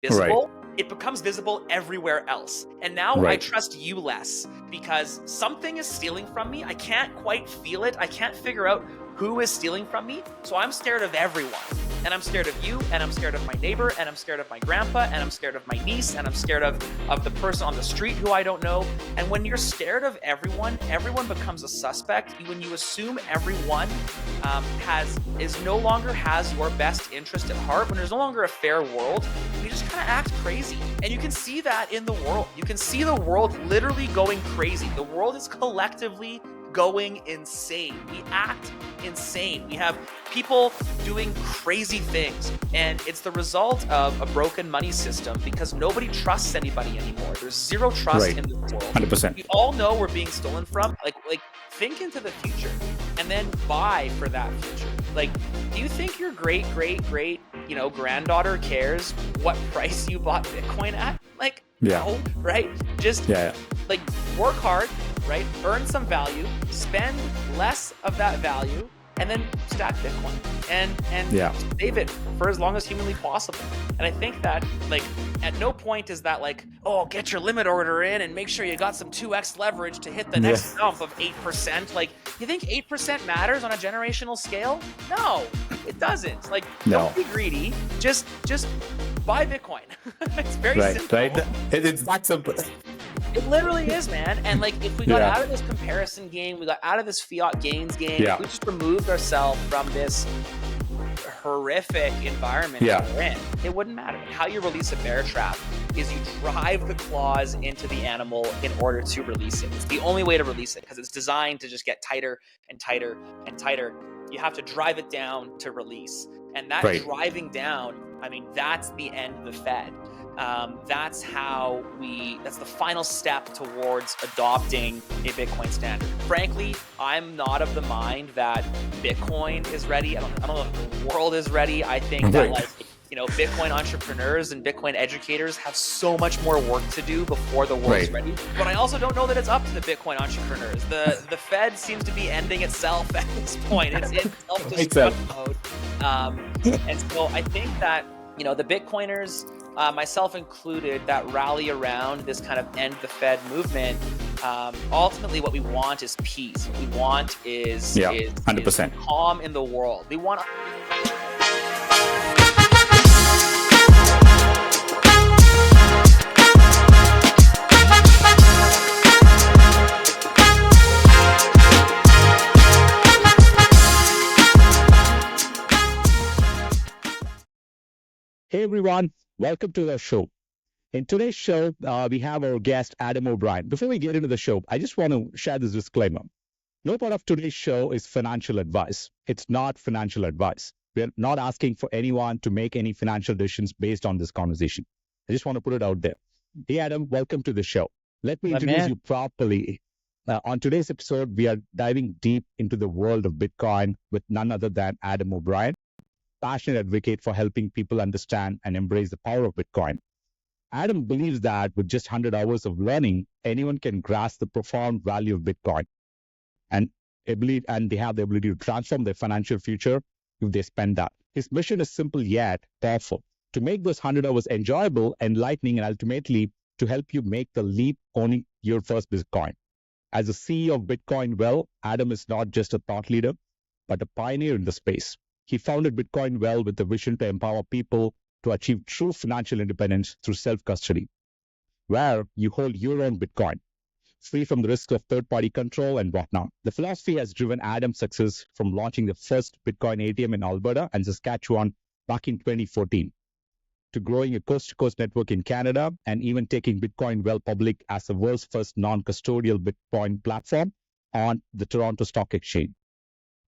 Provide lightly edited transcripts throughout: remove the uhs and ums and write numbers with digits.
Right. visible, it becomes visible everywhere else. And now I Right. trust you less because something is stealing from me. I can't quite feel it. I can't figure out who is stealing from me. So I'm scared of everyone. And I'm scared of you, and I'm scared of my neighbor, and I'm scared of my grandpa, and I'm scared of my niece, and I'm scared of the person on the street who I don't know. And when you're scared of everyone, everyone becomes a suspect. When you assume everyone no longer has your best interest at heart, when there's no longer a fair world, you just kind of act crazy. And you can see that in the world. You can see the world literally going crazy. The world is collectively going insane. We act insane. We have people doing crazy things, and it's the result of a broken money system because nobody trusts anybody anymore. There's zero trust Right. in the world. 100%. We all know we're being stolen from. Like think into the future and then buy for that future. Like, do you think your great granddaughter cares what price you bought Bitcoin at? Like, Yeah. no, right? Just Yeah. like work hard, right? Earn some value, spend less of that value, and then stack Bitcoin and Yeah. save it for as long as humanly possible. And I think that like at no point is that like, oh, get your limit order in and make sure you got some 2x leverage to hit the next jump of 8%. Like, you think 8% matters on a generational scale? No, it doesn't. Like, No. don't be greedy. Just buy Bitcoin. It's very Right. simple. Right. It's that simple. It literally is, man. And like, if we got Yeah. out of this comparison game, we got out of this fiat gains game, Yeah. if we just removed ourselves from this horrific environment Yeah. that we're in, it wouldn't matter. How you release a bear trap is you drive the claws into the animal in order to release it. It's the only way to release it because it's designed to just get tighter and tighter and tighter. You have to drive it down to release. And that Right. driving down, I mean, that's the end of the Fed. That's the final step towards adopting a Bitcoin standard. Frankly, I'm not of the mind that Bitcoin is ready. I don't know if the world is ready. I think that Right. Bitcoin entrepreneurs and Bitcoin educators have so much more work to do before the world's Right. ready. But I also don't know that it's up to the Bitcoin entrepreneurs. The Fed seems to be ending itself at this point. It's in self-destruct mode. And so I think that the Bitcoiners, myself included, that rally around this kind of end the Fed movement, ultimately what we want is peace. What we want is 100%. calm in the world. We want Hey everyone, welcome to the show. In today's show, we have our guest Adam O'Brien. Before we get into the show, I just want to share this disclaimer. No part of today's show is financial advice. It's not financial advice. We're not asking for anyone to make any financial decisions based on this conversation. I just want to put it out there. Hey Adam, welcome to the show. Let me introduce you properly. On today's episode, we are diving deep into the world of Bitcoin with none other than Adam O'Brien, passionate advocate for helping people understand and embrace the power of Bitcoin. Adam believes that with just 100 hours of learning, anyone can grasp the profound value of Bitcoin and they have the ability to transform their financial future if they spend that. His mission is simple yet powerful: to make those 100 hours enjoyable, enlightening, and ultimately to help you make the leap owning your first Bitcoin. As the CEO of Bitcoin Well, Adam is not just a thought leader, but a pioneer in the space. He founded Bitcoin Well with a vision to empower people to achieve true financial independence through self-custody, where you hold your own Bitcoin, free from the risk of third-party control and whatnot. The philosophy has driven Adam's success from launching the first Bitcoin ATM in Alberta and Saskatchewan back in 2014, to growing a coast-to-coast network in Canada, and even taking Bitcoin Well public as the world's first non-custodial Bitcoin platform on the Toronto Stock Exchange.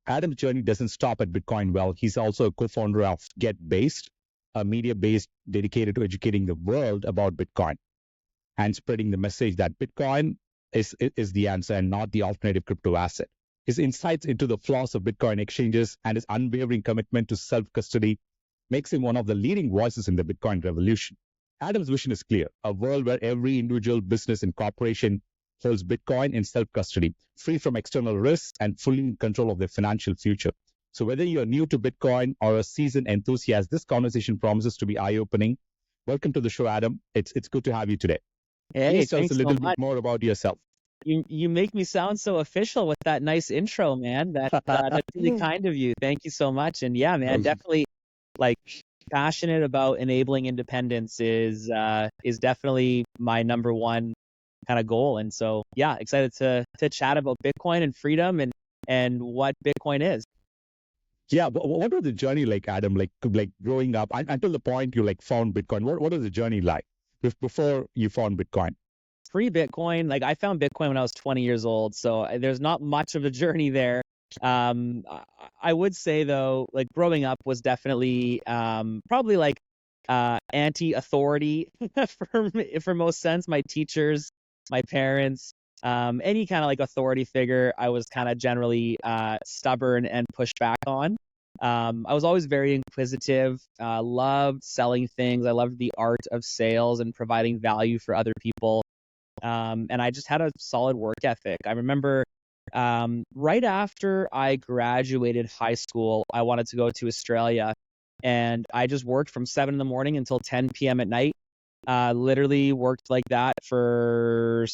Adam's journey doesn't stop at Bitcoin Well. He's also a co-founder of GetBased, a media base dedicated to educating the world about Bitcoin and spreading the message that Bitcoin is the answer and not the alternative crypto asset. His insights into the flaws of Bitcoin exchanges and his unwavering commitment to self-custody makes him one of the leading voices in the Bitcoin revolution. Adam's vision is clear: a world where every individual, business, and corporation holds Bitcoin in self-custody, free from external risks and fully in control of their financial future. So whether you're new to Bitcoin or a seasoned enthusiast, this conversation promises to be eye-opening, Welcome to the show, Adam. It's good to have you today. Hey, Please tell us thanks a so little much. bit more about yourself. You make me sound so official with that nice intro, man. That's really kind of you. Thank you so much. And yeah, man, definitely like passionate about enabling independence is definitely my number one kind of goal. And so yeah, excited to chat about Bitcoin and freedom and what Bitcoin is. Yeah, what was the journey like, Adam? Like growing up until the point you like found Bitcoin. What was the journey like before you found Bitcoin? Pre-Bitcoin, like I found Bitcoin when I was 20 years old, so there's not much of a journey there. I would say though, like growing up was definitely probably like anti-authority for most sense. My teachers, my parents, any kind of like authority figure, I was kind of generally stubborn and pushed back on. I was always very inquisitive, loved selling things. I loved the art of sales and providing value for other people. And I just had a solid work ethic. I remember right after I graduated high school, I wanted to go to Australia, and I just worked from 7 in the morning until 10 p.m. at night. Literally worked like that for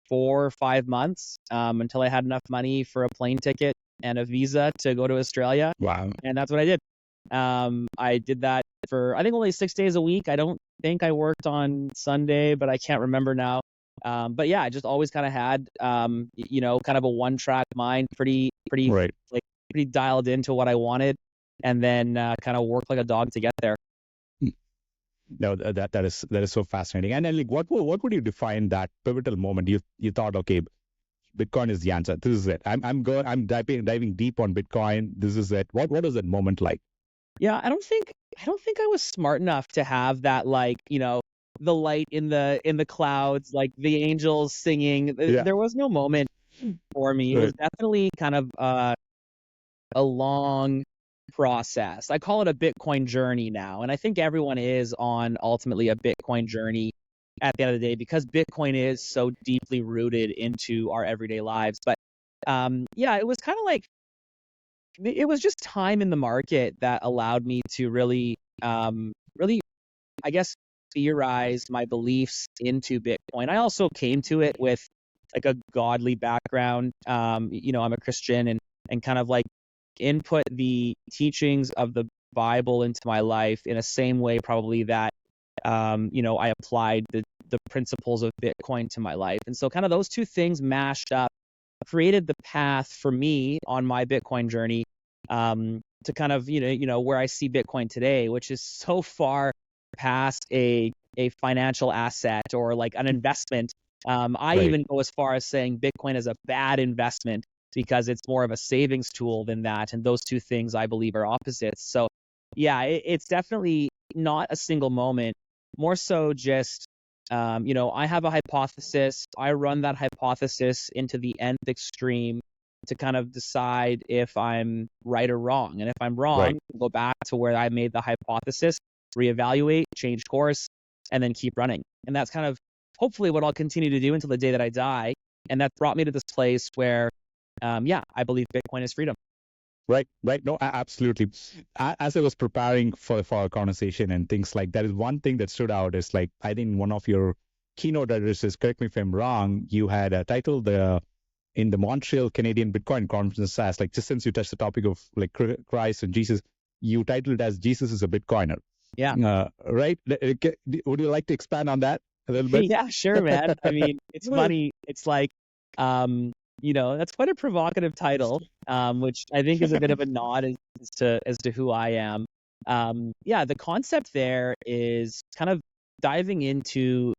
4 or 5 months until I had enough money for a plane ticket and a visa to go to Australia. Wow. And that's what I did. I did that for, I think, only 6 days a week. I don't think I worked on Sunday, but I can't remember now. But yeah, I just always kind of had, kind of a one-track mind, pretty Right. like pretty dialed into what I wanted, and then kind of worked like a dog to get there. No, that is so fascinating. And then like, what would you define that pivotal moment? You thought, okay, Bitcoin is the answer. This is it. I'm diving deep on Bitcoin. This is it. What was that moment like? Yeah, I don't think I was smart enough to have that, like, the light in the clouds, like the angels singing. Yeah. There was no moment for me. It was definitely kind of a long process. I call it a Bitcoin journey now, and I think everyone is on ultimately a Bitcoin journey at the end of the day, because Bitcoin is so deeply rooted into our everyday lives. But yeah, it was kind of like, it was just time in the market that allowed me to really, I guess, theorize my beliefs into Bitcoin. I also came to it with like a godly background. I'm a Christian, and kind of like input the teachings of the Bible into my life in a same way probably that I applied the principles of Bitcoin to my life. And so kind of those two things mashed up created the path for me on my Bitcoin journey, to kind of, where I see Bitcoin today, which is so far past a financial asset or like an investment. I even go as far as saying Bitcoin is a bad investment because it's more of a savings tool than that. And those two things I believe are opposites. So yeah, it's definitely not a single moment, more so just, I have a hypothesis. I run that hypothesis into the nth extreme to kind of decide if I'm right or wrong. And if I'm wrong, go back to where I made the hypothesis, reevaluate, change course, and then keep running. And that's kind of hopefully what I'll continue to do until the day that I die. And that brought me to this place where, I believe Bitcoin is freedom. Right. No, absolutely. As I was preparing for our conversation and things like that, is one thing that stood out is like, I think one of your keynote addresses, correct me if I'm wrong, you had titled in the Montreal Canadian Bitcoin Conference as like, just since you touched the topic of like Christ and Jesus, you titled it as Jesus is a Bitcoiner. Yeah. Right. Would you like to expand on that a little bit? Yeah, sure, man. I mean, it's funny. It's like, that's quite a provocative title, which I think is a bit of a nod as to who I am. The concept there is kind of diving into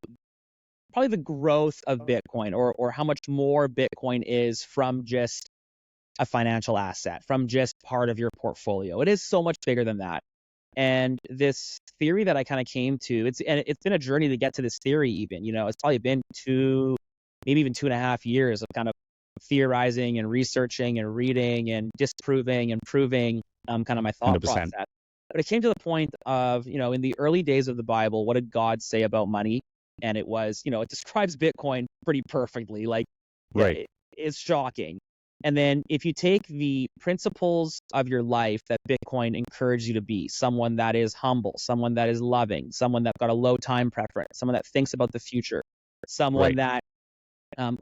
probably the growth of Bitcoin, or how much more Bitcoin is from just a financial asset, from just part of your portfolio. It is so much bigger than that. And this theory that I kind of came to, it's been a journey to get to this theory even, it's probably been maybe even 2.5 years of kind of theorizing and researching and reading and disproving and proving kind of my thought 100%. process. But it came to the point of, in the early days of the Bible, what did God say about money? And it was, it describes Bitcoin pretty perfectly. Like, it's shocking. And then if you take the principles of your life that Bitcoin encourages you to be, someone that is humble, someone that is loving, someone that's got a low time preference, someone that thinks about the future, someone that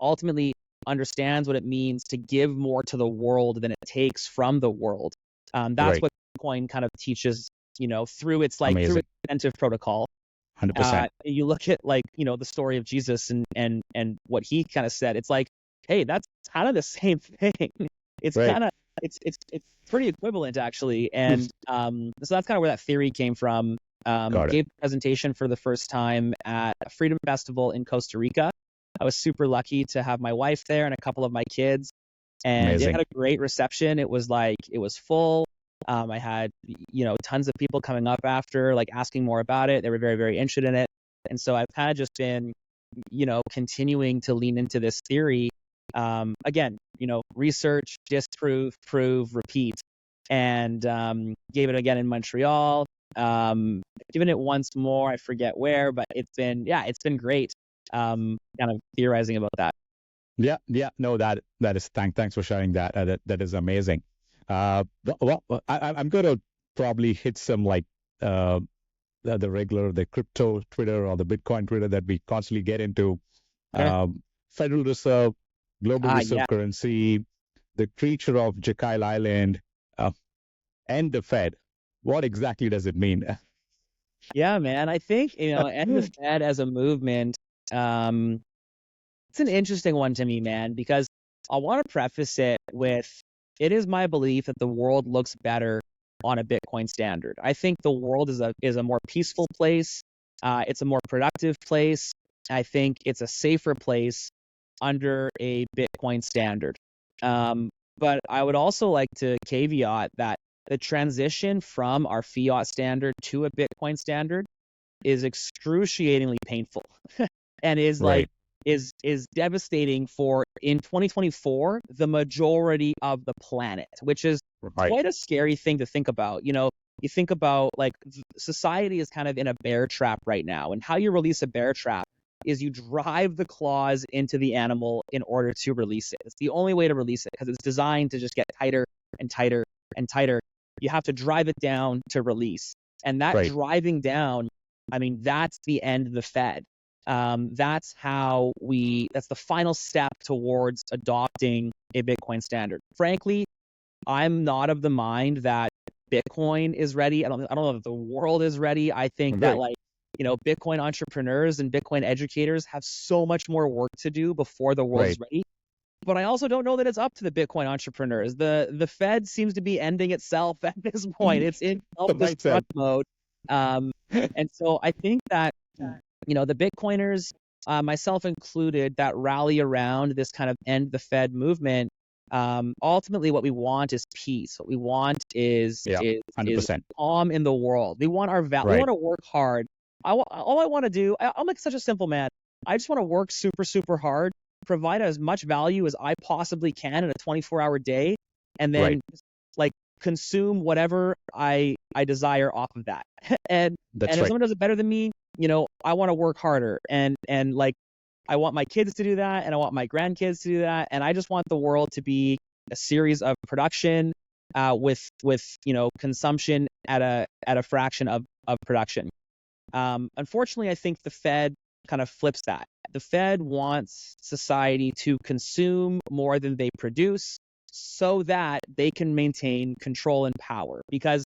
ultimately understands what it means to give more to the world than it takes from the world. That's what Bitcoin kind of teaches, through its through its incentive protocol. 100%. You look at the story of Jesus and what he kind of said. It's like, hey, that's kind of the same thing. It's kind of it's pretty equivalent actually. And so that's kind of where that theory came from. Gave a presentation for the first time at a Freedom Festival in Costa Rica. I was super lucky to have my wife there and a couple of my kids, and it had a great reception. It was full. I had, tons of people coming up after, asking more about it. They were very, very interested in it. And so I've kind of just been, continuing to lean into this theory. Again, research, disprove, prove, repeat. And gave it again in Montreal. Given it once more, I forget where, but it's been great. Kind of theorizing about that. Yeah. No, that is, thanks for sharing that. That is amazing. I'm going to probably hit some the crypto Twitter or the Bitcoin Twitter that we constantly get into. Federal Reserve, global reserve currency, the creature of Jekyll Island, and the Fed. What exactly does it mean? Yeah, man. I think, and the Fed as a movement, it's an interesting one to me, man, because I want to preface it with, it is my belief that the world looks better on a Bitcoin standard. I think the world is a more peaceful place. It's a more productive place. I think it's a safer place under a Bitcoin standard. But I would also like to caveat that the transition from our fiat standard to a Bitcoin standard is excruciatingly painful and is is devastating for, in 2024, the majority of the planet, which is quite a scary thing to think about. You think about society is kind of in a bear trap right now, and how you release a bear trap is you drive the claws into the animal in order to release it. It's the only way to release it because it's designed to just get tighter and tighter and tighter. You have to drive it down to release. And that driving down, I mean, that's the end of the Fed. That's the final step towards adopting a Bitcoin standard. Frankly, I'm not of the mind that Bitcoin is ready. I don't know if the world is ready. I think that Bitcoin entrepreneurs and Bitcoin educators have so much more work to do before the world is ready. But I also don't know that it's up to the Bitcoin entrepreneurs. The Fed seems to be ending itself at this point. It's in self-destruct mode. And so I think that, the Bitcoiners, myself included, that rally around this kind of end the Fed movement, ultimately what we want is peace. What we want is 100%. calm in the world. We want we want to work hard. All I want to do, I'm like such a simple man. I just want to work super, super hard, provide as much value as I possibly can in a 24-hour day, and then consume whatever I desire off of that. and if someone does it better than me, I want to work harder, and I want my kids to do that, and I want my grandkids to do that, and I just want the world to be a series of production with consumption at a fraction of production. Unfortunately, I think the Fed kind of flips that. The Fed wants society to consume more than they produce so that they can maintain control and power. Because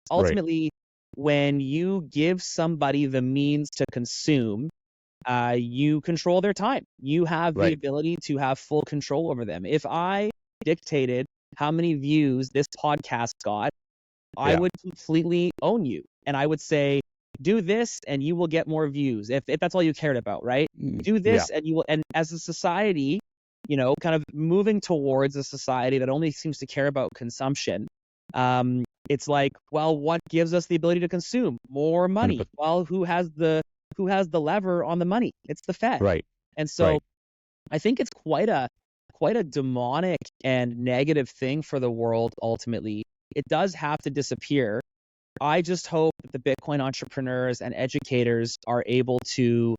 ultimately, when you give somebody the means to consume, you control their time. You have the ability to have full control over them. If I dictated how many views this podcast got, I would completely own you. And I would say, do this and you will get more views. If that's all you cared about, right? Do this and you will. And as a society, kind of moving towards a society that only seems to care about consumption, it's like, well, what gives us the ability to consume? More money. Well, who has the lever on the money? It's the Fed. Right. And so I think it's quite a demonic and negative thing for the world ultimately. It does have to disappear. I just hope that the Bitcoin entrepreneurs and educators are able to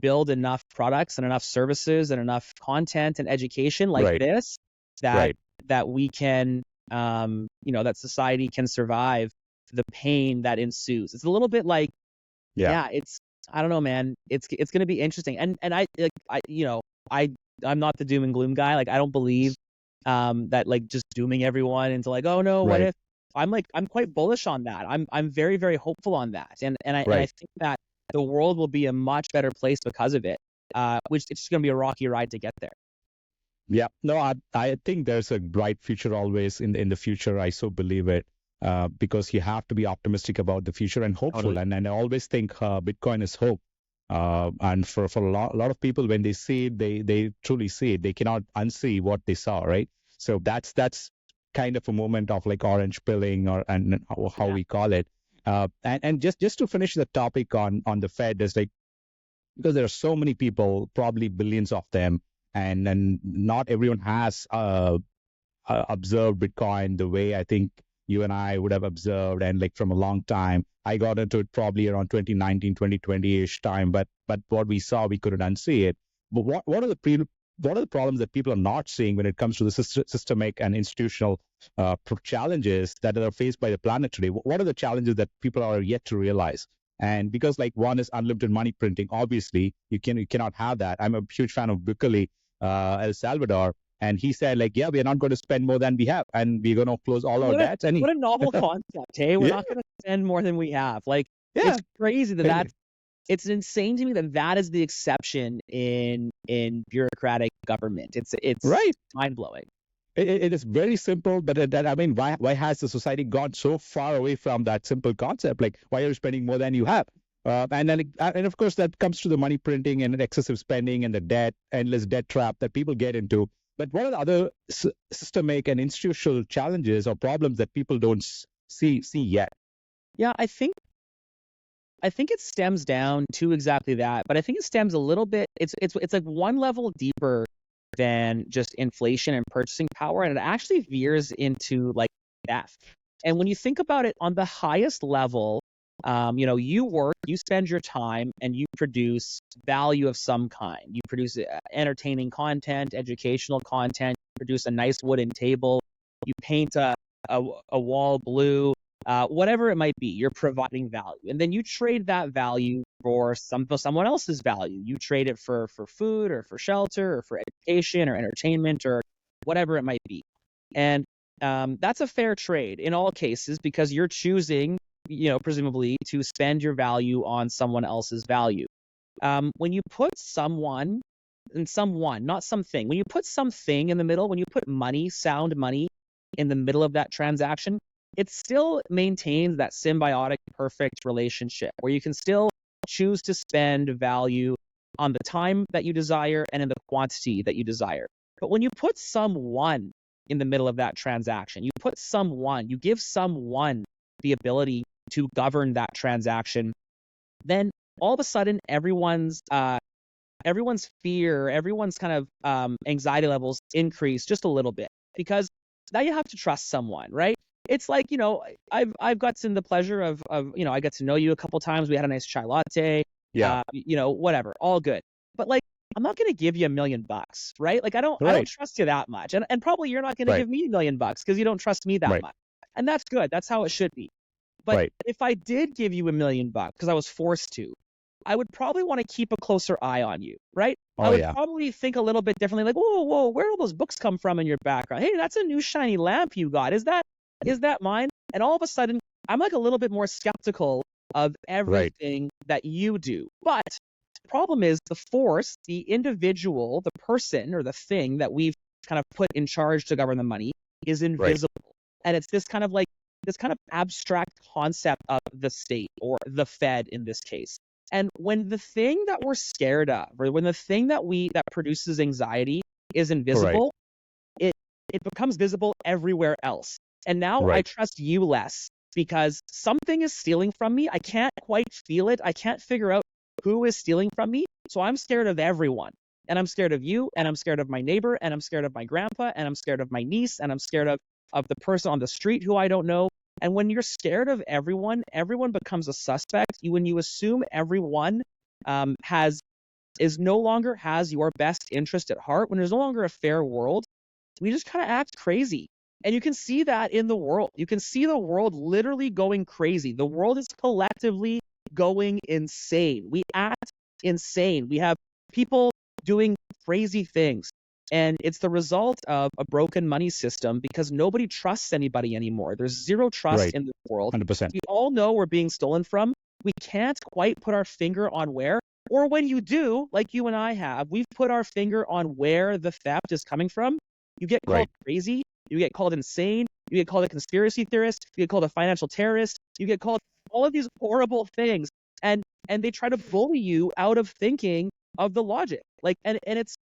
build enough products and enough services and enough content and education like this that Right. that we can, that society can survive the pain that ensues. It's a little bit like, Yeah. it's, I don't know, man. It's going to be interesting. And I'm not the doom and gloom guy. Like, I don't believe that, like, just dooming everyone into like, oh no, what Right. if? I'm quite bullish on that. I'm very, very hopeful on that. And I Right. think that the world will be a much better place because of it. Which it's just going to be a rocky ride to get there. Yeah, no, I think there's a bright future always in the future. I so believe it, because you have to be optimistic about the future and hopeful. Totally. And I always think Bitcoin is hope. And for a lot of people, when they see it, they truly see it. They cannot unsee what they saw, right? So that's kind of a moment of like orange pilling, and how Yeah. we call it. And just to finish the topic on the Fed, there's like, because there are so many people, probably billions of them, and not everyone has observed Bitcoin the way I think you and I would have observed, and like from a long time. I got into it probably around 2019, 2020-ish time, but what we saw, we couldn't unsee it. But what are the problems that people are not seeing when it comes to the systemic and institutional challenges that are faced by the planet today? What are the challenges that people are yet to realize? And because like one is unlimited money printing, obviously you cannot have that. I'm a huge fan of Bukele, El Salvador, and he said like, yeah, we are not going to spend more than we have, and we're going to close all our debts. And What a novel concept, hey? We're Yeah. not going to spend more than we have. Like, Yeah. it's crazy it's insane to me that is the exception in bureaucratic government. It's Right. mind blowing. It is very simple, but I mean, why has the society gone so far away from that simple concept? Like, why are you spending more than you have? And then, and of course, that comes to the money printing and excessive spending and the debt, endless debt trap that people get into. But what are the other systemic and institutional challenges or problems that people don't see yet? Yeah, I think it stems down to exactly that, but I think it stems a little bit. It's like one level deeper than just inflation and purchasing power, and it actually veers into like theft. And when you think about it on the highest level, you work, you spend your time, and you produce value of some kind. You produce entertaining content, educational content. You produce a nice wooden table. You paint a wall blue. Whatever it might be, you're providing value, and then you trade that value for someone else's value. You trade it for food or for shelter or for education or entertainment or whatever it might be. And that's a fair trade in all cases because you're choosing, presumably, to spend your value on someone else's value. When you put someone, not something, when you put something in the middle, when you put money, sound money in the middle of that transaction, it still maintains that symbiotic, perfect relationship where you can still choose to spend value on the time that you desire and in the quantity that you desire. But when you put someone in the middle of that transaction, you give someone the ability to govern that transaction, then all of a sudden everyone's fear, everyone's kind of anxiety levels increase just a little bit because now you have to trust someone, right? It's like, I've gotten the pleasure of I got to know you a couple times. We had a nice chai latte. Yeah. Whatever, all good. But like, I'm not going to give you $1 million, right? Like, I don't trust you that much. And probably you're not going to give me $1 million because you don't trust me that much. And that's good. That's how it should be. But if I did give you $1 million because I was forced to, I would probably want to keep a closer eye on you, right? I would probably think a little bit differently, like, whoa, where do those books come from in your background? Hey, that's a new shiny lamp you got. Is that mine? And all of a sudden, I'm like a little bit more skeptical of everything that you do. But the problem is the force, the individual, the person or the thing that we've kind of put in charge to govern the money is invisible. And it's this kind of abstract concept of the state or the Fed in this case. And when the thing that we're scared of, or when the thing that produces anxiety is invisible, it becomes visible everywhere else. And now I trust you less because something is stealing from me. I can't quite feel it. I can't figure out who is stealing from me. So I'm scared of everyone. And I'm scared of you, and I'm scared of my neighbor, and I'm scared of my grandpa, and I'm scared of my niece, and I'm scared of the person on the street who I don't know. And when you're scared of everyone becomes a suspect. When you assume everyone no longer has your best interest at heart, when there's no longer a fair world, we just kind of act crazy. And you can see that in the world. You can see the world literally going crazy. The world is collectively going insane. We act insane. We have people doing crazy things. And it's the result of a broken money system because nobody trusts anybody anymore. There's zero trust Right. in the world. 100%. We all know we're being stolen from. We can't quite put our finger on where. Or when you do, like you and I have, we've put our finger on where the theft is coming from. You get called Right. crazy. You get called insane. You get called a conspiracy theorist. You get called a financial terrorist. You get called all of these horrible things. And they try to bully you out of thinking of the logic. Like, and it's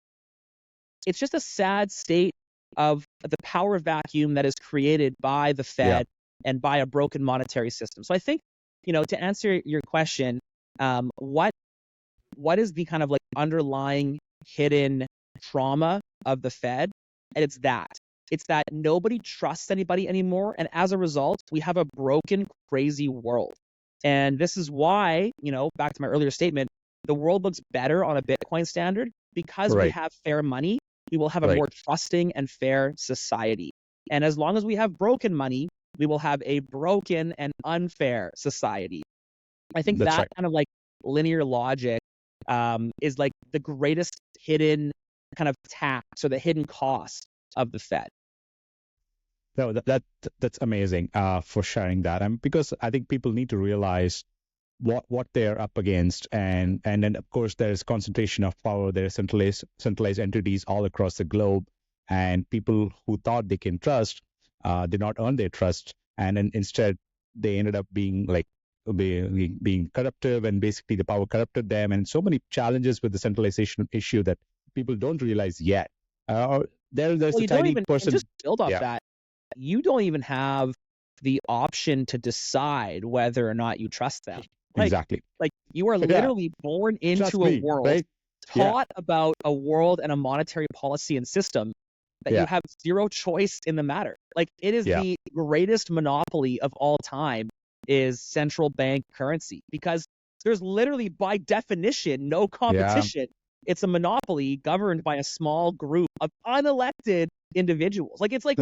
just a sad state of the power vacuum that is created by the Fed and by a broken monetary system. So I think, to answer your question, what is the kind of like underlying hidden trauma of the Fed? And it's that nobody trusts anybody anymore. And as a result, we have a broken, crazy world. And this is why, back to my earlier statement, the world looks better on a Bitcoin standard because we have fair money. We will have a more trusting and fair society. And as long as we have broken money, we will have a broken and unfair society. I think that kind of like linear logic is like the greatest hidden kind of tax or the hidden cost of the Fed. No, that's amazing for sharing that. Because I think people need to realize what they're up against, and then of course there's concentration of power. There are centralized entities all across the globe, and people who thought they can trust did not earn their trust, and then instead they ended up being being corruptive, and basically the power corrupted them, and so many challenges with the centralization issue that people don't realize yet. There's a tiny person. Just build off that. You don't even have the option to decide whether or not you trust them. Exactly. Like you are literally born into a world, taught about a world and a monetary policy and system that you have zero choice in the matter. Like it is the greatest monopoly of all time is central bank currency because there's literally by definition no competition. It's a monopoly governed by a small group of unelected individuals. Like it's like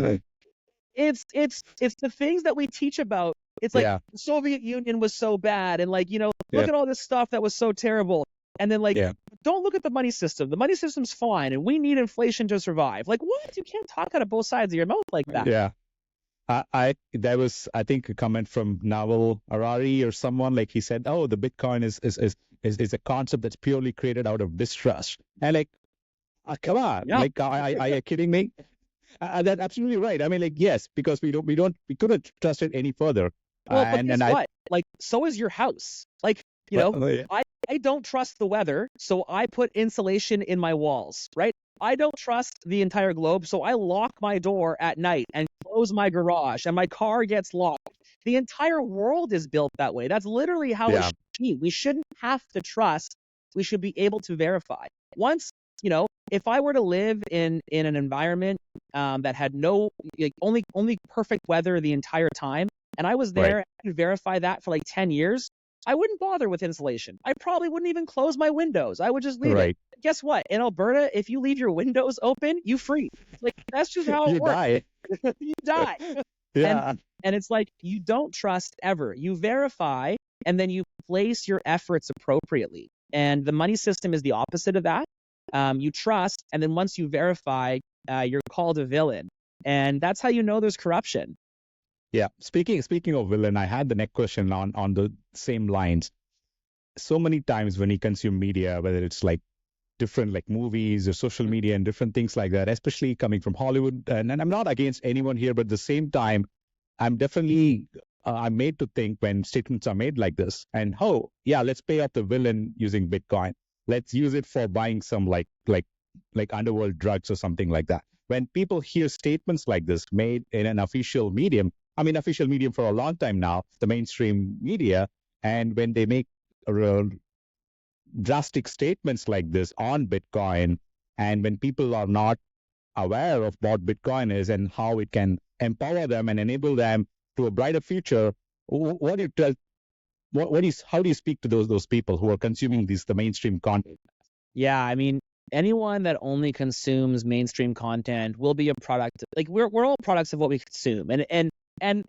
it's the things that we teach about. It's like the Soviet Union was so bad, and like look at all this stuff that was so terrible, and then like don't look at the money system. The money system's fine, and we need inflation to survive. Like what? You can't talk out of both sides of your mouth like that. Yeah. There was, I think, a comment from Naval Harari or someone, like he said, oh, the Bitcoin is a concept that's purely created out of distrust. And like, come on, like, are you kidding me? That's absolutely right. I mean, like, yes, because we couldn't trust it any further. Well, but guess what? Like, so is your house. Like, I don't trust the weather, so I put insulation in my walls, right? I don't trust the entire globe, so I lock my door at night and close my garage, and my car gets locked. The entire world is built that way. That's literally how it should be. We shouldn't have to trust. We should be able to verify. Once, if I were to live in an environment that had only perfect weather the entire time, and I was there and verify that for like 10 years, I wouldn't bother with insulation. I probably wouldn't even close my windows. I would just leave it. Guess what? In Alberta, if you leave your windows open, you freeze. Like that's just how it works. You die. And it's like you don't trust ever. You verify and then you place your efforts appropriately. And the money system is the opposite of that. You trust, and then once you verify, you're called a villain. And that's how you know there's corruption. Yeah. Speaking of villain, I had the next question on the same lines. So many times when you consume media, whether it's like different like movies or social media and different things like that, especially coming from Hollywood, and I'm not against anyone here, but at the same time, I'm definitely I'm made to think when statements are made like this, and let's pay off the villain using Bitcoin. Let's use it for buying some like underworld drugs or something like that. When people hear statements like this made in an official medium for a long time now, the mainstream media, and when they make drastic statements like this on Bitcoin, and when people are not aware of what Bitcoin is and how it can empower them and enable them to a brighter future, how do you speak to those people who are consuming the mainstream content? Yeah, I mean, anyone that only consumes mainstream content will be a product. Like we're all products of what we consume, and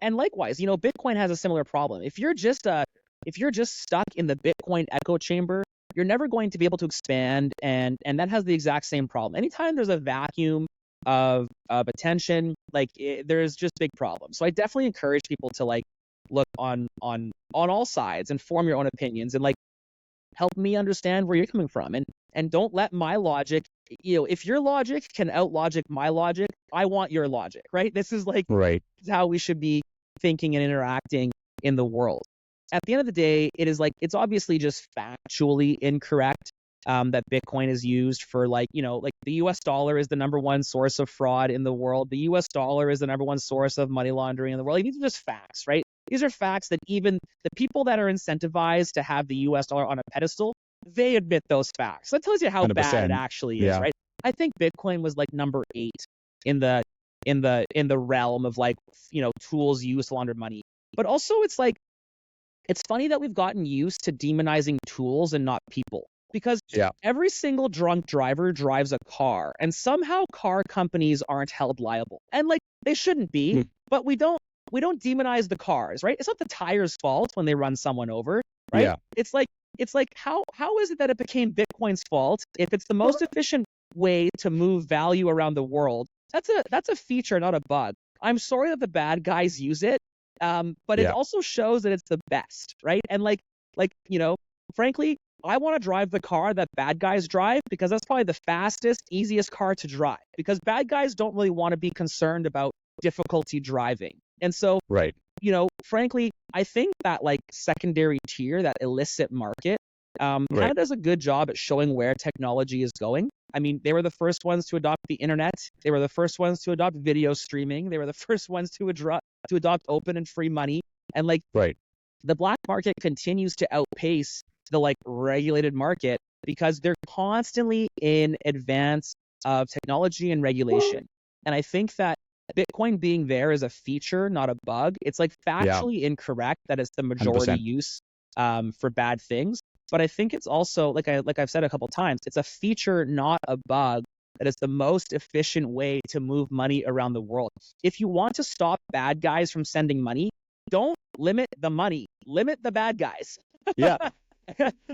likewise, Bitcoin has a similar problem. If you're just stuck in the Bitcoin echo chamber, you're never going to be able to expand, and that has the exact same problem. Anytime there's a vacuum of attention, there's just big problems. So I definitely encourage people to look on all sides and form your own opinions, and help me understand where you're coming from, and don't let my logic, if your logic can outlogic my logic, I want your logic, right? This is Right. how we should be thinking and interacting in the world. At the end of the day, it's obviously just factually incorrect that Bitcoin is used for the US dollar is the number one source of fraud in the world. The US dollar is the number one source of money laundering in the world. These are just facts, right? These are facts that even the people that are incentivized to have the US dollar on a pedestal, they admit those facts. That tells you how 100%. bad it actually is, Yeah. right? I think Bitcoin was number 8 in the realm of tools used to launder money. But also it's funny that we've gotten used to demonizing tools and not people. Because every single drunk driver drives a car, and somehow car companies aren't held liable. And they shouldn't be, but we don't demonize the cars, right? It's not the tire's fault when they run someone over, right? Yeah. It's how is it that it became Bitcoin's fault if it's the most efficient way to move value around the world? That's a feature, not a bug. I'm sorry that the bad guys use it, but it also shows that it's the best, right? And frankly, I want to drive the car that bad guys drive because that's probably the fastest, easiest car to drive, because bad guys don't really want to be concerned about difficulty driving. And so, Right. Frankly, I think that secondary tier, that illicit market, kind of does a good job at showing where technology is going. I mean, they were the first ones to adopt the internet. They were the first ones to adopt video streaming. They were the first ones to adopt open and free money. And the black market continues to outpace the regulated market because they're constantly in advance of technology and regulation. And I think that Bitcoin being there is a feature, not a bug. It's factually incorrect that it's the majority 100%. use for bad things. But I think it's also, I've said a couple times, it's a feature, not a bug, that is the most efficient way to move money around the world. If you want to stop bad guys from sending money, don't limit the money, limit the bad guys. Yeah.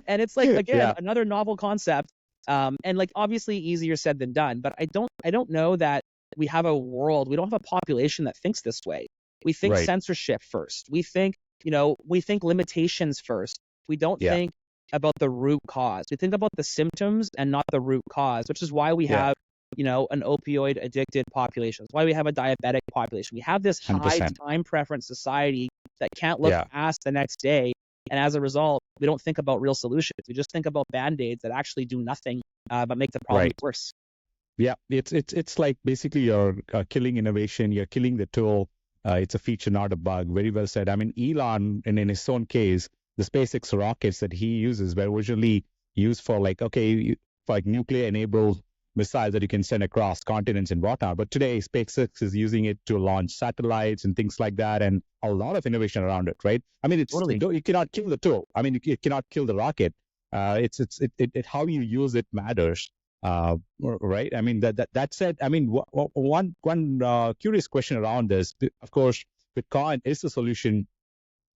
And it's again, another novel concept, and obviously easier said than done. But I don't know that we don't have a population that thinks this way. We think censorship first. We think limitations first. We don't think about the root cause. We think about the symptoms and not the root cause, which is why we have an opioid addicted population. It's why we have a diabetic population. We have this 100%. high time preference society that can't look past the next day. And as a result, we don't think about real solutions. We just think about band-aids that actually do nothing but make the problem worse. Yeah, it's basically you're killing innovation, you're killing the tool. It's a feature, not a bug. Very well said. I mean, Elon, in his own case, the SpaceX rockets that he uses were originally used for for nuclear-enabled missiles that you can send across continents and whatnot. But today, SpaceX is using it to launch satellites and things like that, and a lot of innovation around it, right? I mean, you cannot kill the tool. I mean, you cannot kill the rocket. It's how you use it matters. Right. I mean, that said, I mean, one curious question around this, of course, Bitcoin is the solution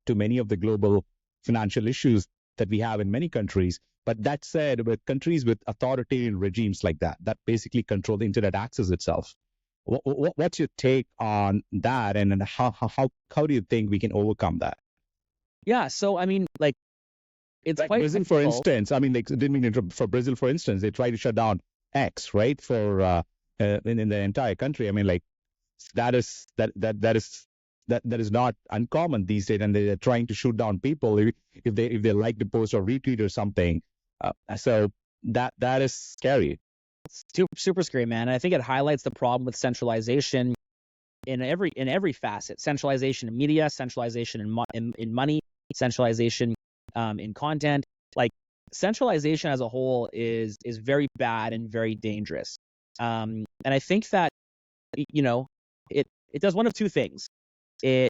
to many of the global financial issues that we have in many countries. But that said, with countries with authoritarian regimes like that basically control the internet access itself, what's your take on that, and how do you think we can overcome that? Yeah. So I mean, it's quite Brazil, for difficult. instance. I mean, didn't mean to interrupt. For Brazil, for instance, they try to shut down X, right? For in the entire country. I mean, that is not uncommon these days, and they're trying to shoot down people if they like the post or retweet or something. So that is scary. It's super scary, man. And I think it highlights the problem with centralization in every facet. Centralization in media, centralization in money, centralization in content. Centralization as a whole is very bad and very dangerous. And I think that it does one of two things. It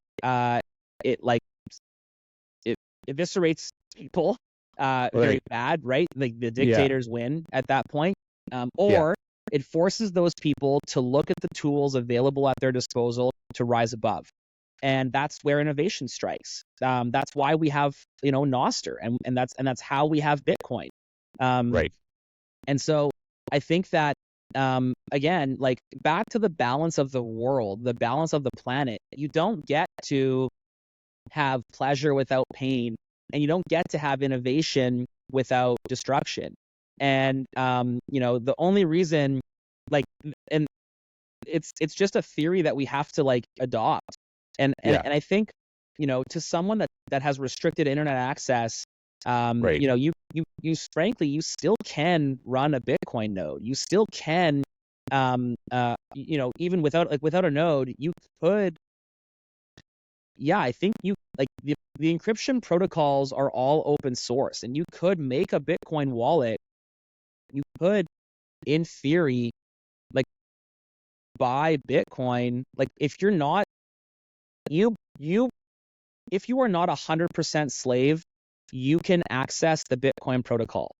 eviscerates people very bad, right? The dictators win at that point. or it forces those people to look at the tools available at their disposal to rise above. And that's where innovation strikes. That's why we have, Noster, and that's how we have Bitcoin. Right. And so I think that, again, like back to the balance of the world, the balance of the planet, you don't get to have pleasure without pain, and you don't get to have innovation without destruction. And, the only reason, like, and it's just a theory that we have to like adopt. And I think, to someone that has restricted internet access, Right. you frankly, you still can run a Bitcoin node. You still can, even without a node, you could. Yeah, I think the encryption protocols are all open source, and you could make a Bitcoin wallet. You could, in theory, like buy Bitcoin. Like if you're not if you are not 100% slave, you can access the Bitcoin protocol,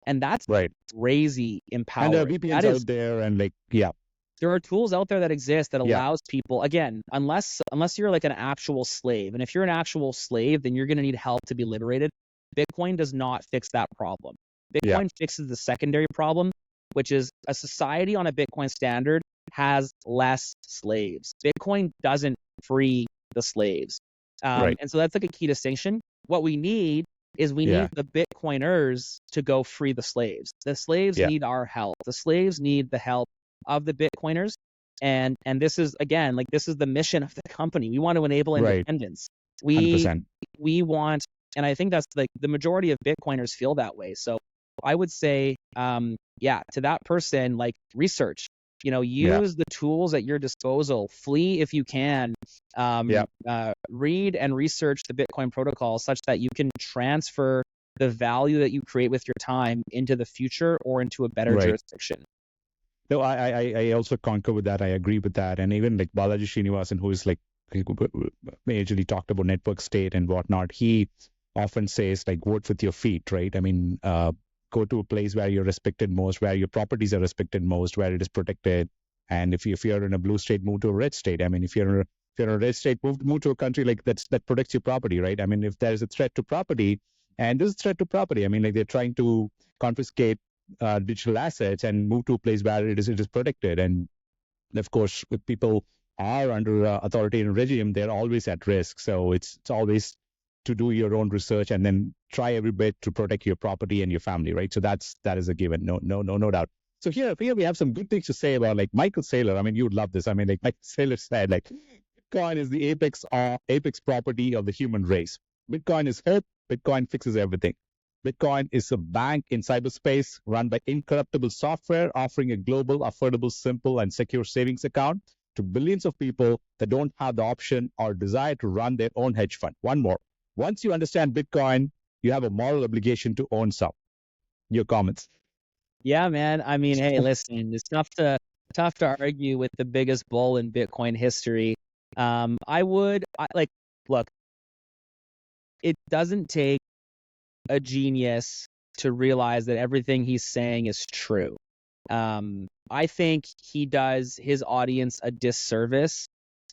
and that's Right. crazy And empowering. there are VPNs out there, and There are tools out there that exist that allows people, again, unless you're like an actual slave, and if you're an actual slave, then you're going to need help to be liberated. Bitcoin does not fix that problem. Bitcoin fixes the secondary problem, which is a society on a Bitcoin standard has less slaves. Bitcoin doesn't free the slaves. Right. And so that's like a key distinction. What we need is we need the Bitcoiners to go free the slaves. The slaves need our help. The slaves need the help of the Bitcoiners. And this is, again, like this is the mission of the company. We want to enable independence. 100%. We want, and I think that's like the majority of Bitcoiners feel that way. So I would say, to that person, like research, use the tools at your disposal, flee if you can, read and research the Bitcoin protocol such that you can transfer the value that you create with your time into the future or into a better jurisdiction. No, I also concur with that. I agree with that. And even like Balaji Srinivasan, who is like majorly talked about network state and whatnot, he often says like vote with your feet, right? I mean, go to a place where you're respected most, where your properties are respected most, where it is protected. And if you're in a blue state, move to a red state. I mean, if you're in a red state, move to a country like that protects your property, right? I mean, if there's a threat to property, and this is a threat to property, I mean, like they're trying to confiscate digital assets and move to a place where it is protected. And of course, if people are under authoritarian regime, they're always at risk. So it's always to do your own research and then try every bit to protect your property and your family, right? So that is a given, no doubt. So here we have some good things to say about like Michael Saylor. I mean, you would love this. I mean, like Michael Saylor said, like Bitcoin is the apex property of the human race. Bitcoin is hope. Bitcoin fixes everything. Bitcoin is a bank in cyberspace run by incorruptible software, offering a global, affordable, simple, and secure savings account to billions of people that don't have the option or desire to run their own hedge fund. One more. Once you understand Bitcoin, you have a moral obligation to own some. Your comments? Yeah, man. I mean, hey, listen, it's tough to argue with the biggest bull in Bitcoin history. Look, it doesn't take a genius to realize that everything he's saying is true. I think he does his audience a disservice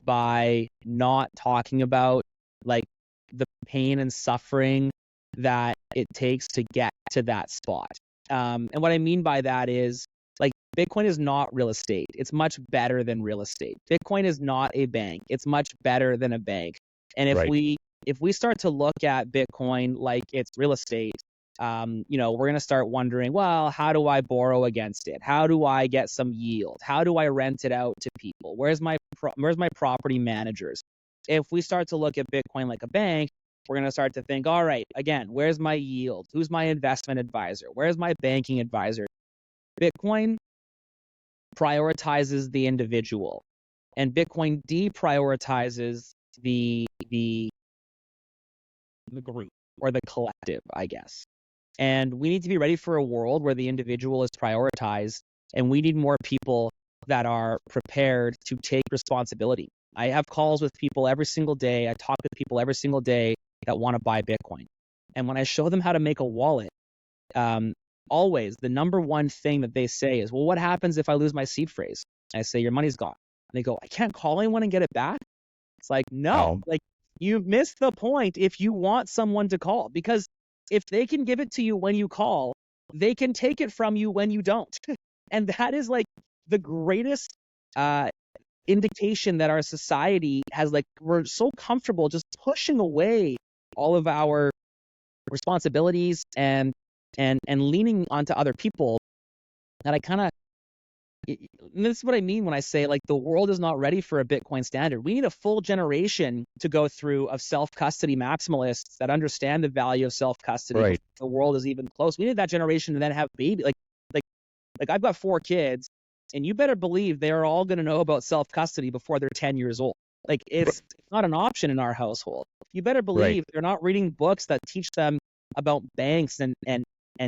by not talking about like the pain and suffering that it takes to get to that spot. And what I mean by that is like Bitcoin is not real estate. It's much better than real estate. Bitcoin is not a bank. It's much better than a bank. And if we start to look at Bitcoin like it's real estate, we're going to start wondering, well, how do I borrow against it? How do I get some yield? How do I rent it out to people? Where's my property managers? If we start to look at Bitcoin like a bank, we're going to start to think, all right, again, where's my yield? Who's my investment advisor? Where's my banking advisor? Bitcoin prioritizes the individual, and Bitcoin deprioritizes the group or the collective, I guess. And we need to be ready for a world where the individual is prioritized, and we need more people that are prepared to take responsibility. I have calls with people every single day. I talk with people every single day that want to buy Bitcoin. And when I show them how to make a wallet, always the number one thing that they say is, well, what happens if I lose my seed phrase? I say, your money's gone. And they go, I can't call anyone and get it back. It's like, no, like you've missed the point if you want someone to call, because if they can give it to you when you call, they can take it from you when you don't. And that is like the greatest indication that our society has, like, we're so comfortable just pushing away all of our responsibilities and leaning onto other people, that I kind of, this is what I mean when I say, like, the world is not ready for a Bitcoin standard. We need a full generation to go through of self-custody maximalists that understand the value of self-custody. Right. The world is even close. We need that generation to then have baby. Like I've got 4 kids, and you better believe they're all going to know about self-custody before they're 10 years old. Like, it's not an option in our household. You better believe they're not reading books that teach them about banks and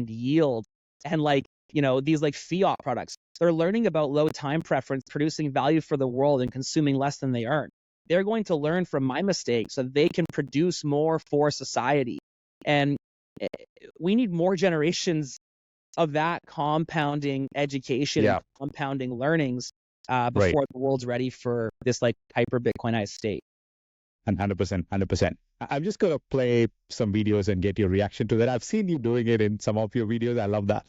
yield and, like, you know, these like fiat products. They're learning about low time preference, producing value for the world and consuming less than they earn. They're going to learn from my mistakes so they can produce more for society. And we need more generations of that compounding education and compounding learnings before the world's ready for this like hyper Bitcoinized state. And 100%. I'm just going to play some videos and get your reaction to that. I've seen you doing it in some of your videos. I love that.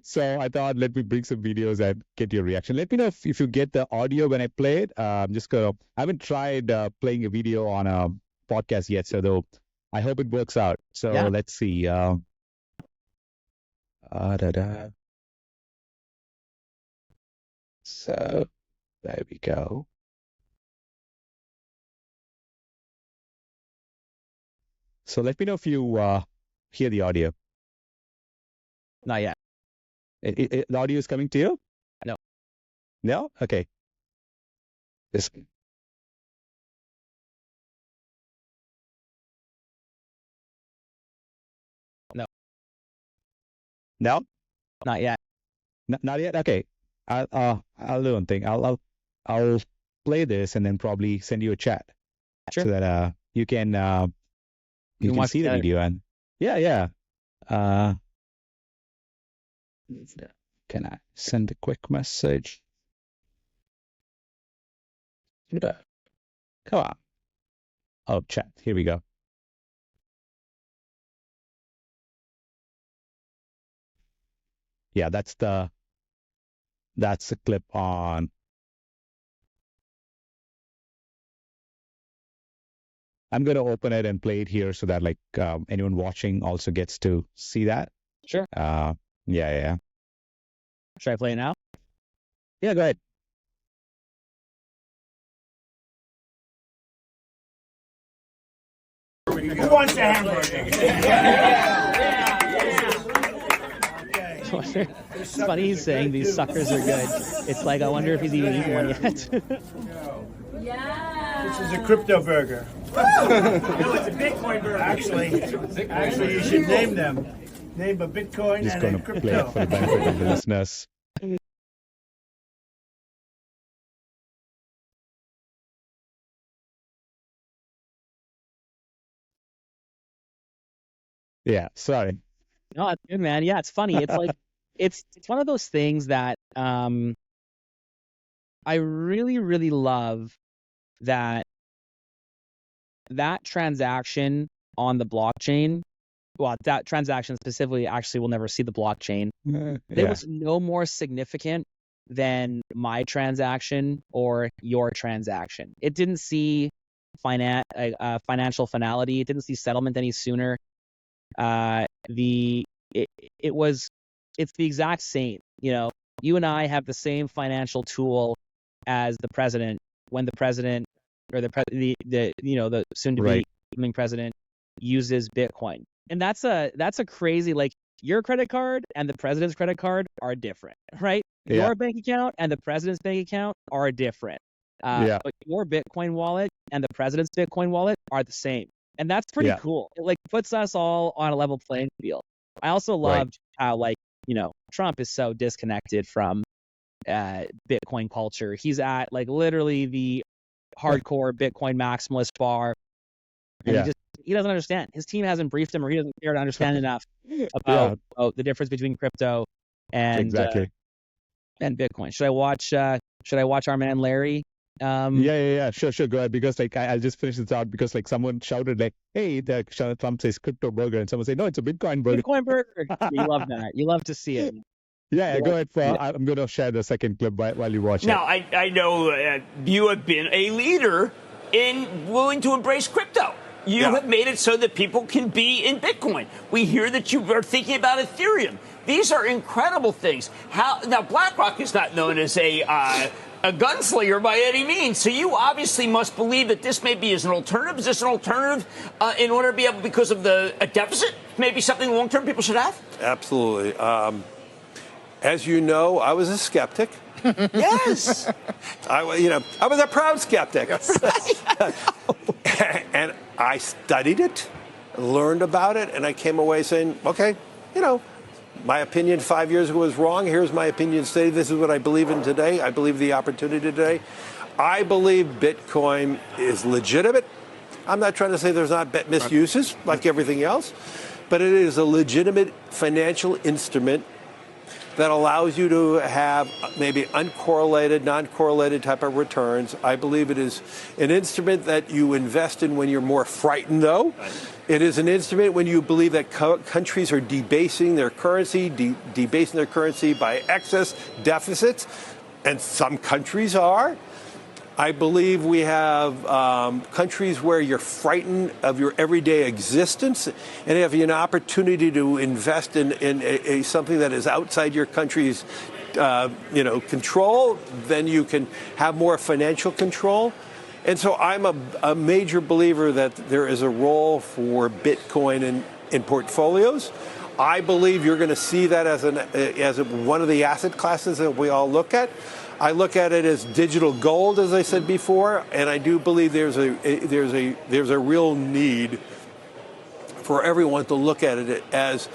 So I thought, let me bring some videos and get your reaction. Let me know if you get the audio when I play it. I'm just going to, I haven't tried playing a video on a podcast yet, so though I hope it works out. So let's see. So there we go. So let me know if you hear the audio. Not yet. The audio is coming to you? No. No? Okay. No. No? Not yet. Not yet? Okay. I'll do one thing. I'll play this and then probably send you a chat. Sure. So that you can see the video. And yeah. Can I send a quick message? Come on. Oh, chat. Here we go. Yeah, that's the clip on. I'm going to open it and play it here so that, like, anyone watching also gets to see that. Sure. Yeah. Should I play it now? Yeah, go ahead. Who wants a hamburger? It's funny he's saying these suckers are good. It's like, I wonder if he's even eaten one yet. Yeah. This is a crypto burger. No, it's a Bitcoin burger. Actually, you should name them. Name a Bitcoin Just and going a to play crypto. it for the benefit of the listeners. Yeah, sorry. No, it's good, man. Yeah, it's funny. It's like it's one of those things that I really, really love that transaction on the blockchain. Well, that transaction specifically actually will never see the blockchain. It was no more significant than my transaction or your transaction. It didn't see financial finality. It didn't see settlement any sooner. It's the exact same. You know, you and I have the same financial tool as the president when the president or the soon to be coming president uses Bitcoin. And that's a crazy, like, your credit card and the president's credit card are different, right? Yeah. Your bank account and the president's bank account are different. But your Bitcoin wallet and the president's Bitcoin wallet are the same. And that's pretty cool. It, like, puts us all on a level playing field. I also loved how, like, you know, Trump is so disconnected from Bitcoin culture. He's at, like, literally the hardcore Bitcoin maximalist bar. And he doesn't understand. His team hasn't briefed him, or he doesn't care to understand enough about the difference between crypto and Exactly. and Bitcoin. Should I watch our man Larry? Sure, go ahead. Because like I'll just finish this out because like someone shouted like, "Hey, Trump says crypto burger," and someone said, "No, it's a Bitcoin burger." Bitcoin burger. You love that. You love to see it. Go ahead. I'm going to share the second clip while you watch Now, it. I know you have been a leader in willing to embrace crypto. You have made it so that people can be in Bitcoin. We hear that you are thinking about Ethereum. These are incredible things. Now, BlackRock is not known as a gunslinger by any means. So you obviously must believe that this may be as an alternative. Is this an alternative in order to be able, because of a deficit, maybe something long-term people should have? Absolutely. As you know, I was a skeptic. Yes. I was a proud skeptic. And I studied it, learned about it, and I came away saying, okay, my opinion 5 years ago was wrong. Here's my opinion today. This is what I believe in today. I believe the opportunity today. I believe Bitcoin is legitimate. I'm not trying to say there's not misuses like everything else, but it is a legitimate financial instrument that allows you to have maybe uncorrelated, non-correlated type of returns. I believe it is an instrument that you invest in when you're more frightened, though. Right. It is an instrument when you believe that countries are debasing their currency, debasing their currency by excess deficits, and some countries are. I believe we have countries where you're frightened of your everyday existence, and if you have an opportunity to invest in something that is outside your country's control, then you can have more financial control. And so I'm a major believer that there is a role for Bitcoin in portfolios. I believe you're going to see that as one of the asset classes that we all look at. I look at it as digital gold, as I said before, and I do believe there's a real need for everyone to look at it as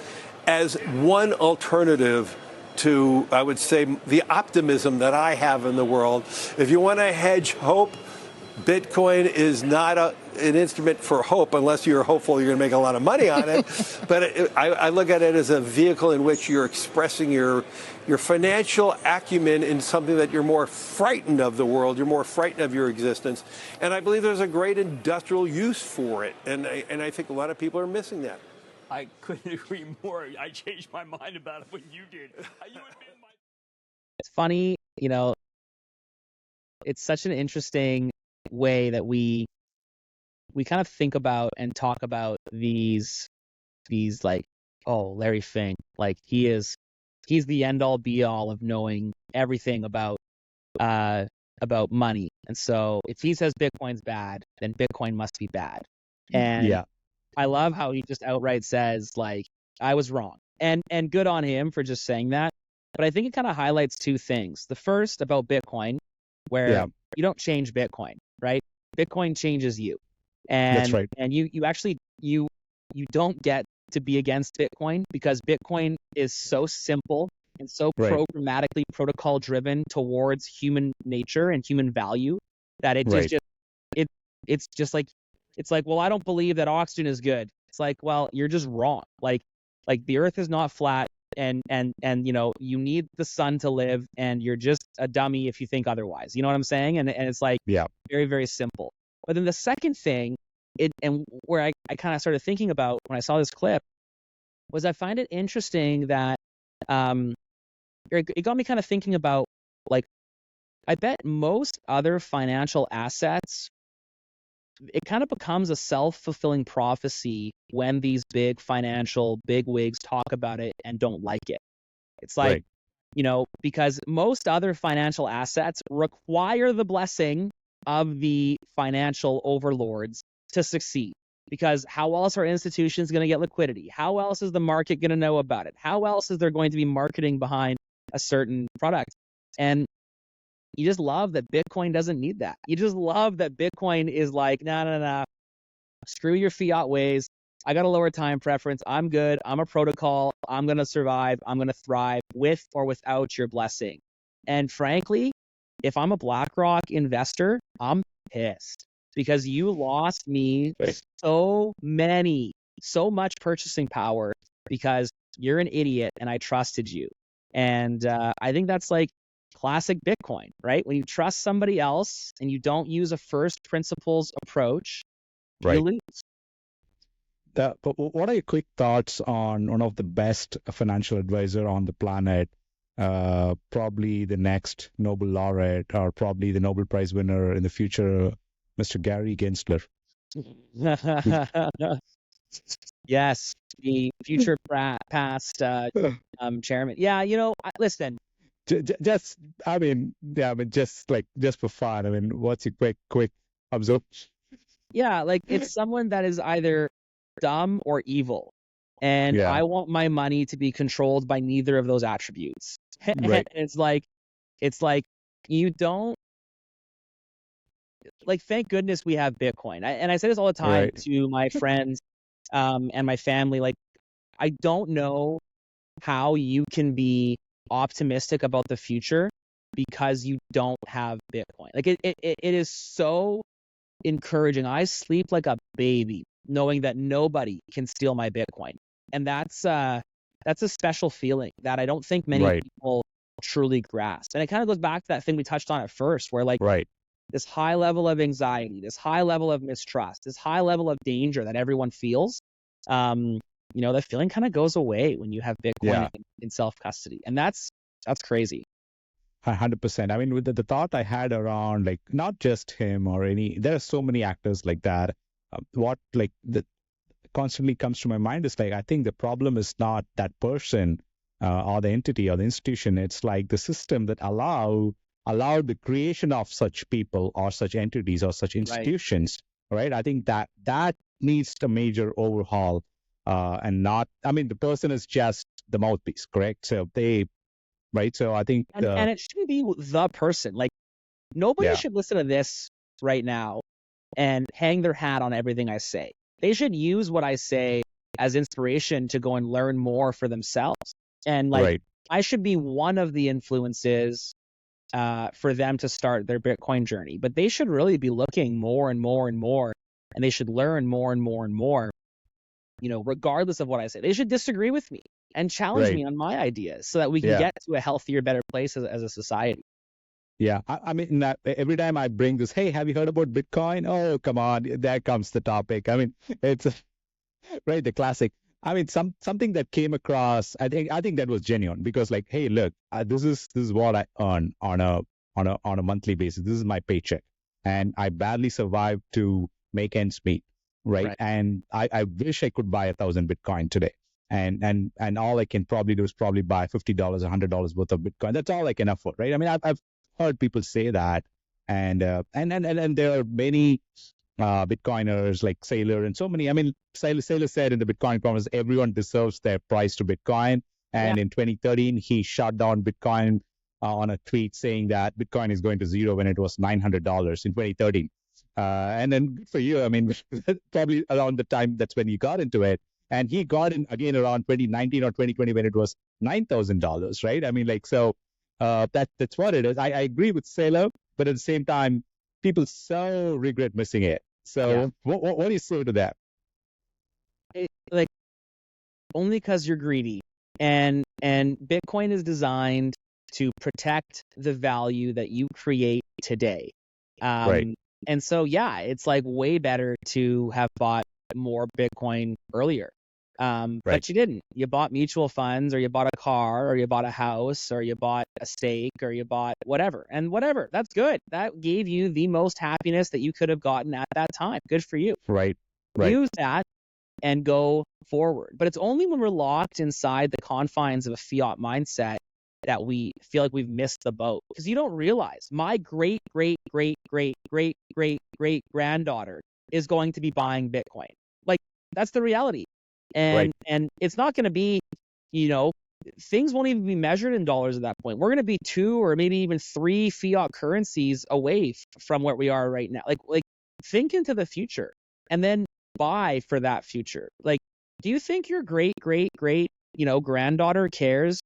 one alternative to, I would say, the optimism that I have in the world. If you want to hedge hope, Bitcoin is not an instrument for hope unless you're hopeful you're going to make a lot of money on it. But I look at it as a vehicle in which you're expressing your financial acumen in something that you're more frightened of the world, you're more frightened of your existence. And I believe there's a great industrial use for it. And I think a lot of people are missing that. I couldn't agree more. I changed my mind about it when you did. It's funny, it's such an interesting way that we kind of think about and talk about these like, oh, Larry Fink, like he's the end all be all of knowing everything about money. And so if he says Bitcoin's bad, then Bitcoin must be bad. And I love how he just outright says, like, I was wrong. And good on him for just saying that. But I think it kind of highlights two things. The first about Bitcoin, where you don't change Bitcoin, right? Bitcoin changes you. And that's right. And you actually you don't get to be against Bitcoin because Bitcoin is so simple and so programmatically protocol driven towards human nature and human value that it's just like, well, I don't believe that oxygen is good. It's like, well, you're just wrong. Like the earth is not flat and you need the sun to live, and you're just a dummy if you think otherwise. You know what I'm saying? And it's like very, very simple. But then the second thing, where I kind of started thinking about when I saw this clip, was I find it interesting that it got me kind of thinking about, like, I bet most other financial assets, it kind of becomes a self-fulfilling prophecy when these big financial bigwigs talk about it and don't like it. It's like, because most other financial assets require the blessing of the financial overlords to succeed. Because how else are institutions going to get liquidity? How else is the market going to know about it? How else is there going to be marketing behind a certain product? And you just love that Bitcoin doesn't need that. You just love that Bitcoin is like, no. Screw your fiat ways. I got a lower time preference. I'm good. I'm a protocol. I'm going to survive. I'm going to thrive with or without your blessing. And frankly, if I'm a BlackRock investor, I'm pissed. because you lost me Right. so much purchasing power because you're an idiot and I trusted you. And I think that's like classic Bitcoin, right? When you trust somebody else and you don't use a first principles approach, you Right. lose. But what are your quick thoughts on one of the best financial advisor on the planet, probably the next Nobel laureate or probably the Nobel Prize winner in the future, Mr. Gary Gensler? Yes, the future past chairman. Yeah, listen. Just, I mean, yeah, I mean, just for fun. I mean, what's your quick observe? Yeah, like it's someone that is either dumb or evil. And Yeah, I want my money to be controlled by neither of those attributes. right. It's like you don't like, thank goodness we have Bitcoin. And I say this all the time Right. to my friends and my family. Like, I don't know how you can be optimistic about the future because you don't have Bitcoin. Like it is so encouraging. I sleep like a baby knowing that nobody can steal my Bitcoin. And that's a special feeling that I don't think many Right. people truly grasp. And it kind of goes back to that thing we touched on at first, where like Right. this high level of anxiety, this high level of mistrust, this high level of danger that everyone feels, that feeling kind of goes away when you have Bitcoin Yeah. in self-custody. And that's crazy. 100%. I mean, with the thought I had around, like, not just him or there are so many actors like that. What like the constantly comes to my mind is like, I think the problem is not that person or the entity or the institution. It's like the system that allowed the creation of such people or such entities or such institutions. Right. I think that needs a major overhaul. And not, I mean, the person is just the mouthpiece, correct? So right. So I think, And it shouldn't be the person. Like, nobody yeah, should listen to this right now and hang their hat on everything I say. They should use what I say as inspiration to go and learn more for themselves. And like, right, I should be one of the influences for them to start their Bitcoin journey. But they should really be looking more and more and more, and they should learn more and more and more, regardless of what I say. They should disagree with me and challenge right. me on my ideas so that we can Yeah. get to a healthier, better place as a society. Yeah, I mean, every time I bring this, hey, have you heard about Bitcoin? Oh, come on, there comes the topic. I mean, it's right, the classic. I mean, something that came across. I think that was genuine because, like, hey, look, this is what I earn on a monthly basis. This is my paycheck, and I barely survive to make ends meet, right? Right. And I wish I could buy 1,000 Bitcoin today. And all I can probably do is probably buy $50, $100 worth of Bitcoin. That's all I can afford, right? I mean, I've heard people say that, and there are many Bitcoiners like Saylor and so many. I mean, Saylor said in the Bitcoin conference, everyone deserves their price to Bitcoin. And in 2013, he shut down Bitcoin on a tweet saying that Bitcoin is going to zero when it was $900 in 2013. And then good for you. I mean, probably around the time that's when you got into it. And he got in again around 2019 or 2020 when it was $9,000, right? I mean, like, so that's what it is. I agree with Saylor, but at the same time, people so regret missing it. So what do you say to that? Like, only because you're greedy, and Bitcoin is designed to protect the value that you create today. Right. And so, yeah, it's like way better to have bought more Bitcoin earlier. But you didn't. You bought mutual funds, or you bought a car, or you bought a house, or you bought a steak, or you bought whatever. And whatever, that's good. That gave you the most happiness that you could have gotten at that time. Good for you. Right. Use that and go forward. But it's only when we're locked inside the confines of a fiat mindset that we feel like we've missed the boat. Because you don't realize my great, great, great, great, great, great, great granddaughter is going to be buying Bitcoin. Like, that's the reality. And it's not going to be, things won't even be measured in dollars at that point. We're going to be 2 or maybe even 3 fiat currencies away from where we are right now. Like think into the future and then buy for that future. Like, do you think your great, great, great, granddaughter cares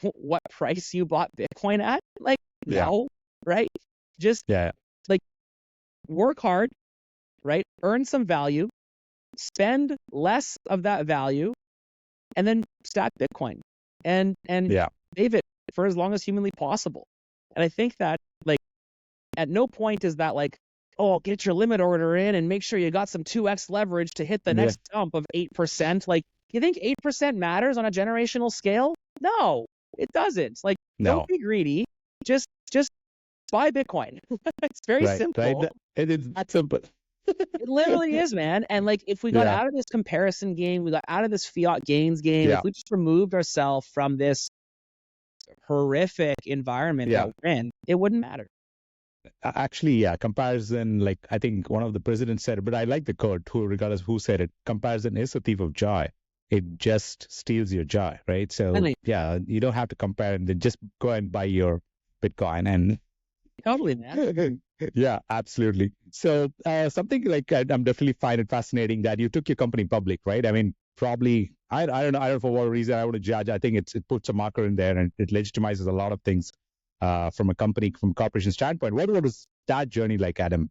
what price you bought Bitcoin at? Like, no, right? Just like, work hard, right? Earn some value, spend less of that value, and then stack Bitcoin and save it for as long as humanly possible. And I think that like at no point is that like, oh, get your limit order in and make sure you got some 2x leverage to hit the next dump of 8%. Like, you think 8% matters on a generational scale? No, it doesn't. Like, don't be greedy. Just buy Bitcoin. It's very simple. Right. It is that simple. It literally is, man. And like, if we got out of this comparison game, we got out of this fiat gains game, if we just removed ourselves from this horrific environment that we're in, it wouldn't matter. Actually, comparison, like I think one of the presidents said it, but I like the quote, regardless who said it, comparison is a thief of joy. It just steals your joy, right? So you don't have to compare and then just go and buy your Bitcoin and totally, man. Yeah, absolutely. So something like I'm definitely find it fascinating that you took your company public, right? I mean, probably, I don't know for what reason I want to judge. I think it puts a marker in there and it legitimizes a lot of things from a company, from corporation standpoint. What was that journey like, Adam,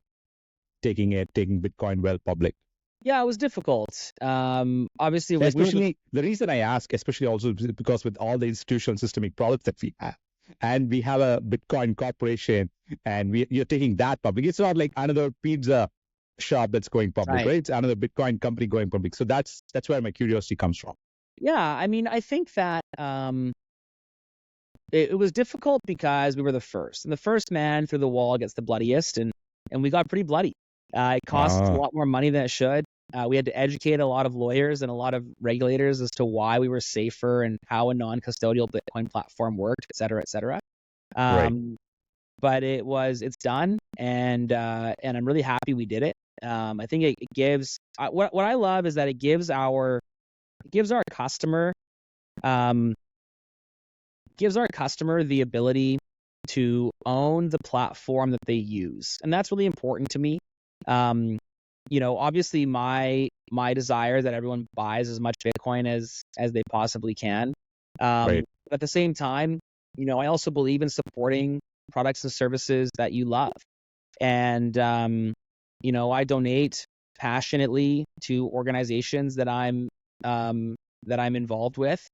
taking Bitcoin well public? Yeah, it was difficult. Obviously, especially the reason I ask, especially also because with all the institutional systemic problems that we have, and we have a Bitcoin corporation, and you're taking that public. It's not like another pizza shop that's going public, right? It's another Bitcoin company going public. So that's where my curiosity comes from. Yeah, I mean, I think that it was difficult because we were the first, and the first man through the wall gets the bloodiest, and we got pretty bloody. It cost a lot more money than it should. We had to educate a lot of lawyers and a lot of regulators as to why we were safer and how a non-custodial Bitcoin platform worked, et cetera, et cetera. But it's done, and I'm really happy we did it. I think it gives what I love is that it gives our customer the ability to own the platform that they use, and that's really important to me. Obviously my desire that everyone buys as much Bitcoin as they possibly can. But at the same time, I also believe in supporting products and services that you love. And, I donate passionately to organizations that I'm involved with.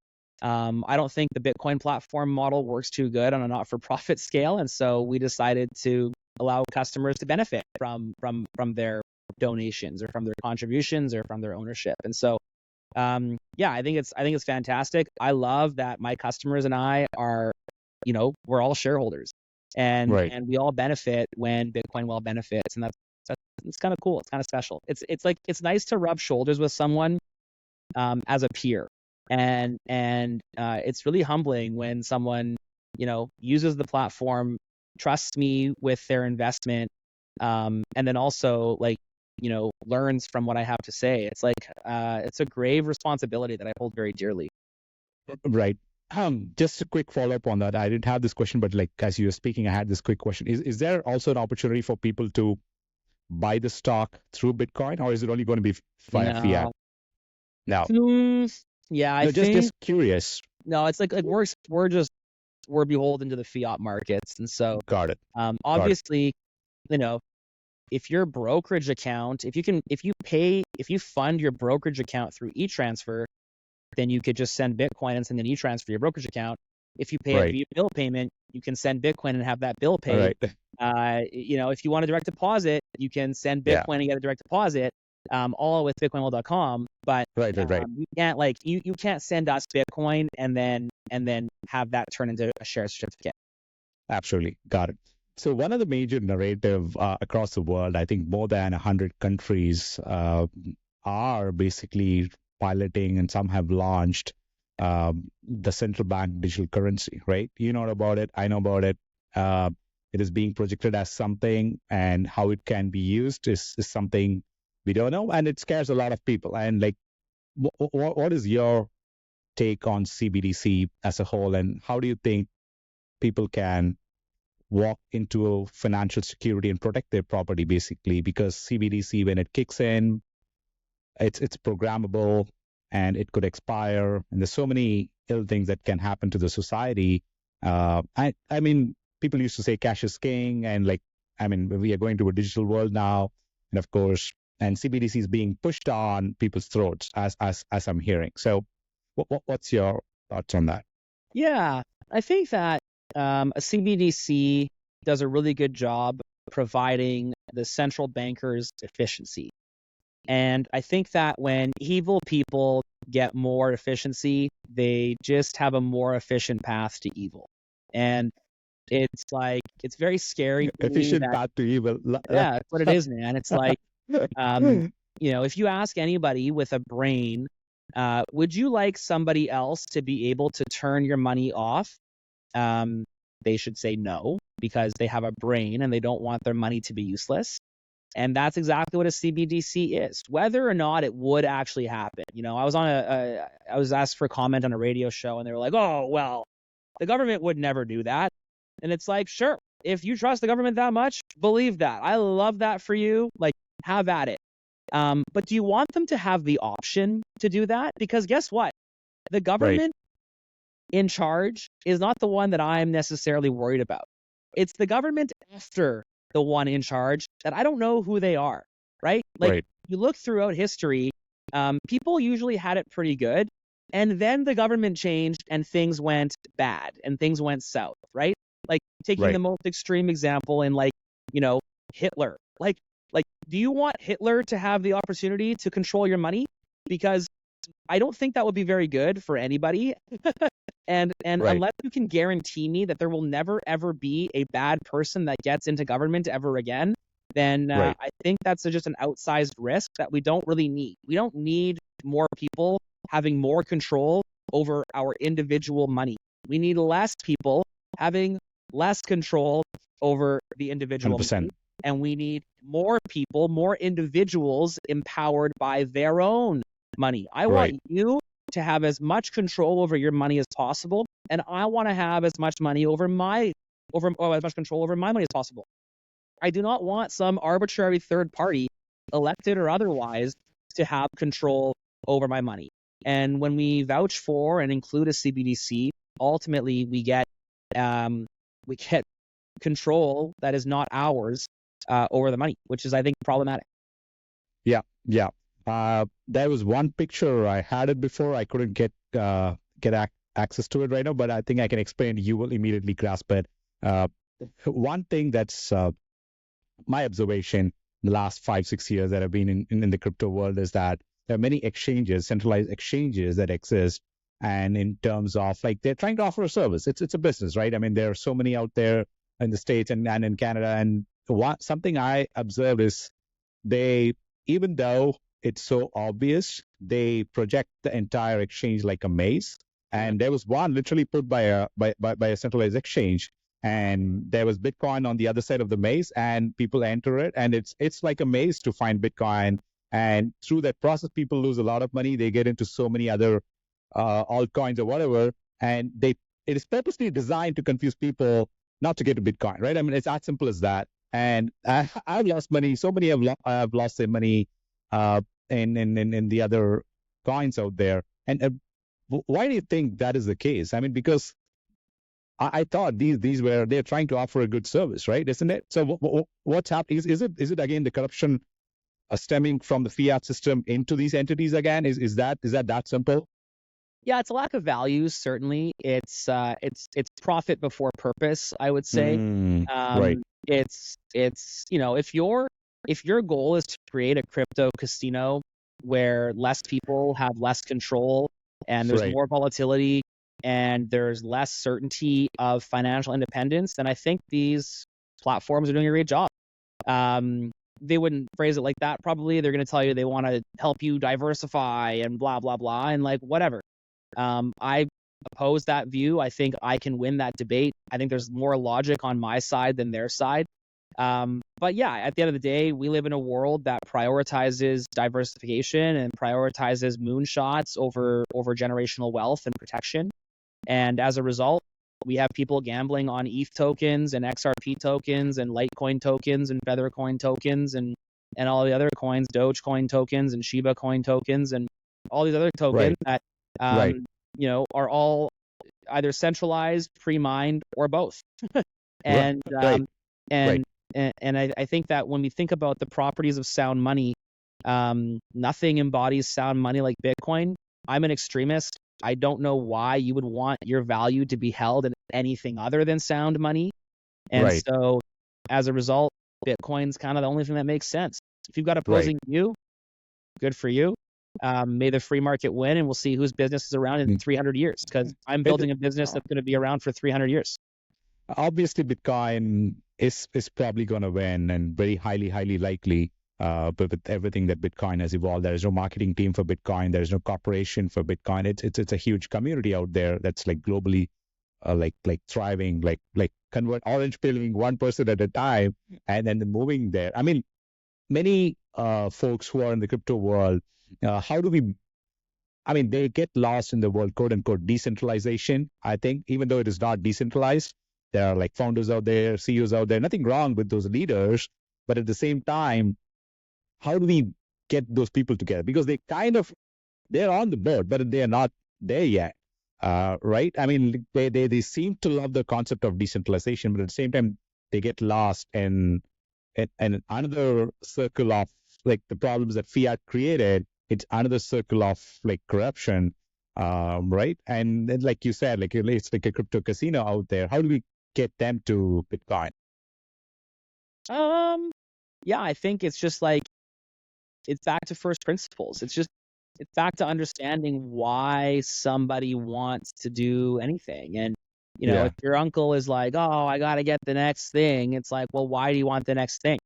I don't think the Bitcoin platform model works too good on a not-for-profit scale. And so we decided to allow customers to benefit from their donations or from their contributions or from their ownership. And so, I think it's fantastic. I love that my customers and I are, we're all shareholders, and we all benefit when Bitcoin well benefits, and that's it's kind of cool. It's kind of special. It's nice to rub shoulders with someone as a peer, and it's really humbling when someone uses the platform, trusts me with their investment, and then also learns from what I have to say. It's it's a grave responsibility that I hold very dearly. Right. Just a quick follow-up on that. I didn't have this question, but as you were speaking, I had this quick question. Is there also an opportunity for people to buy the stock through Bitcoin, or is it only going to be via fiat? No. I think just curious. No, it's like we're beholden to the fiat markets, and so got it. Obviously, if your brokerage account, if you fund your brokerage account through e-transfer, then you could just send Bitcoin and send an e-transfer to your brokerage account. If you pay a via bill payment, you can send Bitcoin and have that bill paid. If you want a direct deposit, you can send Bitcoin and get a direct deposit, all with bitcoinwell.com. But you can't you can't send us Bitcoin and then have that turn into a share certificate. Absolutely. Got it. So one of the major narrative across the world, I think more than 100 countries are basically piloting, and some have launched the central bank digital currency, right? You know about it. I know about it. It is being projected as something, and how it can be used is something we don't know, and it scares a lot of people. And what is your take on CBDC as a whole, and how do you think people can walk into financial security and protect their property, basically? Because CBDC, when it kicks in, it's programmable and it could expire, and there's so many ill things that can happen to the society. I mean, people used to say cash is king, and we are going to a digital world now, and of course, and CBDCs being pushed on people's throats, as I'm hearing. So, what's your thoughts on that? Yeah, I think that a CBDC does a really good job providing the central bankers efficiency. And I think that when evil people get more efficiency, they just have a more efficient path to evil. And it's like, it's very scary to me Efficient that, path to evil. yeah, that's what it is, man. It's like, if you ask anybody with a brain, would you like somebody else to be able to turn your money off? They should say no, because they have a brain and they don't want their money to be useless. And that's exactly what a CBDC is. Whether or not it would actually happen. I was asked for a comment on a radio show, and they were like, "Oh, well, the government would never do that." And it's like, sure, if you trust the government that much, believe that. I love that for you. Like, have at it. But do you want them to have the option to do that? Because guess what? The government in charge is not the one that I'm necessarily worried about. It's the government after the one in charge that I don't know who they are, right? Like, you look throughout history, people usually had it pretty good, and then the government changed and things went bad and things went south, right? Like, taking the most extreme example in Hitler. Like, do you want Hitler to have the opportunity to control your money? Because I don't think that would be very good for anybody. And unless you can guarantee me that there will never, ever be a bad person that gets into government ever again, then I think that's just an outsized risk that we don't really need. We don't need more people having more control over our individual money. We need less people having less control over the individual 100%. money. And we need more people, more individuals empowered by their own money. I want you to have as much control over your money as possible, and I want to have as much money as much control over my money as possible. I do not want some arbitrary third party, elected or otherwise, to have control over my money. And when we vouch for and include a CBDC, ultimately we get control that is not ours over the money, which is, I think, problematic. Yeah. There was one picture, I had it before. I couldn't get access to it right now, but I think I can explain. You will immediately grasp it. One thing that's my observation in the last 5-6 years that I've been in the crypto world is that there are many exchanges, centralized exchanges that exist. And in terms of, like, they're trying to offer a service. It's a business, right? I mean, there are so many out there in the States and in Canada. And something I observed is even though it's so obvious, they project the entire exchange like a maze. And there was one literally put by a centralized exchange, and there was Bitcoin on the other side of the maze, and people enter it, and it's like a maze to find Bitcoin. And through that process, people lose a lot of money. They get into so many other altcoins or whatever, and it is purposely designed to confuse people not to get to Bitcoin, right? I mean, it's as simple as that. And I've lost money. So many have lost their money in the other coins out there. And why do you think that is the case? I mean, because I thought they're trying to offer a good service, right? Isn't it? So what's happening? Is it again the corruption stemming from the fiat system into these entities again? Is that simple? Yeah, it's a lack of values. Certainly, it's profit before purpose, I would say. Right. It's if your goal is to create a crypto casino where less people have less control and there's more volatility and there's less certainty of financial independence, then I think these platforms are doing a great job. They wouldn't phrase it like that. Probably they're going to tell you they want to help you diversify and blah, blah, blah, and like whatever. I oppose that view. I think I can win that debate. I think there's more logic on my side than their side. But yeah, at the end of the day, we live in a world that prioritizes diversification and prioritizes moonshots over generational wealth and protection. And as a result, we have people gambling on ETH tokens and XRP tokens and Litecoin tokens and Feathercoin tokens and all the other coins, Dogecoin tokens and Shiba coin tokens and all these other tokens that are all either centralized, pre-mined, or both. And I think that when we think about the properties of sound money, Nothing embodies sound money like Bitcoin. I'm an extremist. I don't know why you would want your value to be held in anything other than sound money. And Right. so as a result, Bitcoin's kind of the only thing that makes sense. If you've got opposing view, good for you. May the free market win, and we'll see whose business is around in 300 years, because I'm building a business that's going to be around for 300 years. Obviously, Bitcoin is probably going to win, and very highly likely. But with everything that Bitcoin has evolved, there is no marketing team for Bitcoin. There is no corporation for Bitcoin. It's a huge community out there that's like globally, like thriving, like convert orange pilling 1% at a time, and then moving there. I mean, many folks who are in the crypto world, how do we? I mean, they get lost in the world, quote unquote, decentralization. I think even though it is not decentralized, there are like founders out there, CEOs out there. Nothing wrong with those leaders, but at the same time, how do we get those people together? Because they're on the board, but they are not there yet, right? I mean, they seem to love the concept of decentralization, but at the same time, they get lost in another circle of like the problems that fiat created. It's another circle of like corruption, right? And then, like you said, like it's like a crypto casino out there. How do we get them to Bitcoin? Yeah, I think it's just like, it's back to first principles. It's back to understanding why somebody wants to do anything. And, if your uncle is like, oh, I got to get the next thing, it's like, well, why do you want the next thing?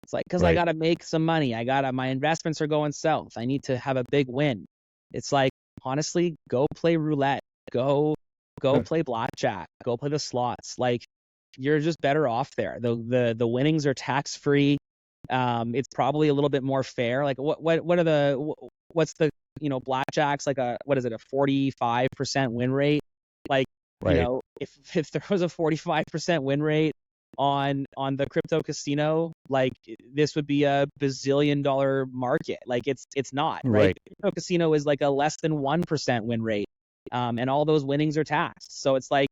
It's like, because I got to make some money. My investments are going south. I need to have a big win. It's like, honestly, go play roulette. Go play blackjack. Go play the slots. Like, you're just better off there. The winnings are tax free. It's probably a little bit more fair. Like what's the blackjack's like a 45% win rate? Like, if there was a 45% win rate on the crypto casino, like this would be a bazillion-dollar market. Like it's not, right? The crypto casino is like a less than 1% win rate. And all those winnings are taxed. So it's like,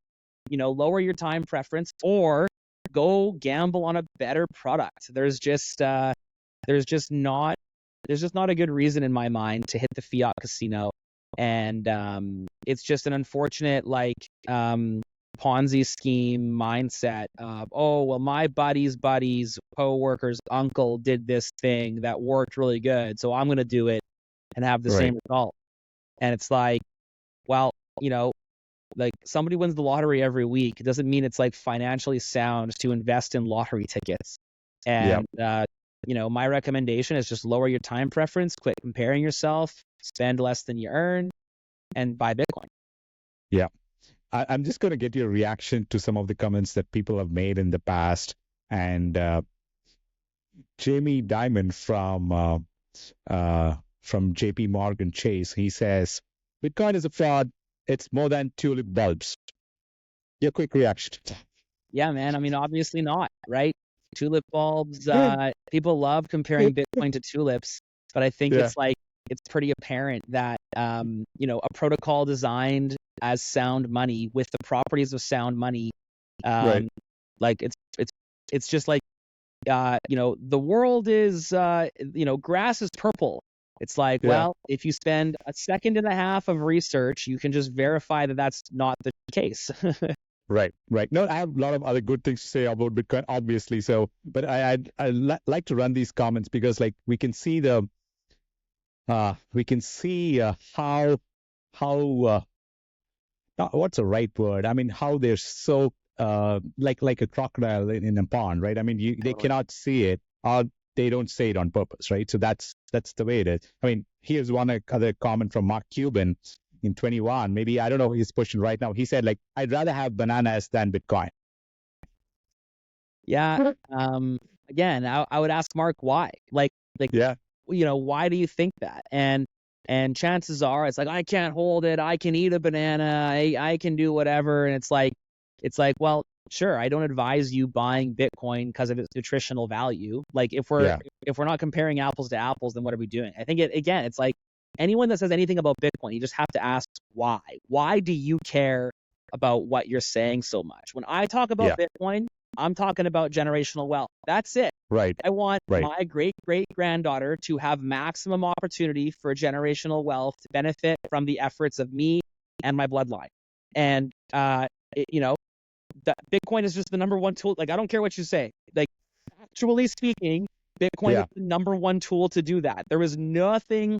lower your time preference or go gamble on a better product. There's just not a good reason in my mind to hit the fiat casino. And it's just an unfortunate Ponzi scheme mindset of, oh, well, my buddy's co-worker's uncle did this thing that worked really good, so I'm going to do it and have the same result. And it's like, well, like somebody wins the lottery every week. It doesn't mean it's like financially sound to invest in lottery tickets. And, my recommendation is just lower your time preference, quit comparing yourself, spend less than you earn, and buy Bitcoin. Yeah. I'm just going to get your reaction to some of the comments that people have made in the past. And Jamie Dimon from JP Morgan Chase, he says, Bitcoin is a fraud. It's more than tulip bulbs. Your quick reaction. Yeah, man. I mean, obviously not, right? Tulip bulbs, people love comparing Bitcoin to tulips, but I think it's pretty apparent that, a protocol designed as sound money with the properties of sound money, like it's just like, the world is, grass is purple. It's like, well, if you spend a second and a half of research, you can just verify that that's not the case. Right. No, I have a lot of other good things to say about Bitcoin, obviously. So, but I like to run these comments because, like, we can see how what's the right word? I mean, how they're so like a crocodile in a pond, right? I mean, they cannot see it, or they don't say it on purpose, right? So that's the way it is. I mean, here's one other comment from Mark Cuban in 21. Maybe, I don't know his question right now. He said, like, I'd rather have bananas than Bitcoin. Yeah. Again, I would ask Mark why. Why do you think that? And chances are it's like, I can't hold it. I can eat a banana. I can do whatever. And it's like, well, sure, I don't advise you buying Bitcoin because of its nutritional value. Like if we're not comparing apples to apples, then what are we doing? I think it's like anyone that says anything about Bitcoin, you just have to ask why. Why do you care about what you're saying so much? When I talk about Bitcoin, I'm talking about generational wealth. That's it. Right. I want Right. my great-great-granddaughter to have maximum opportunity for generational wealth to benefit from the efforts of me and my bloodline. And, that Bitcoin is just the number one tool. Like, I don't care what you say. Like, actually speaking, Bitcoin is the number one tool to do that. There is nothing,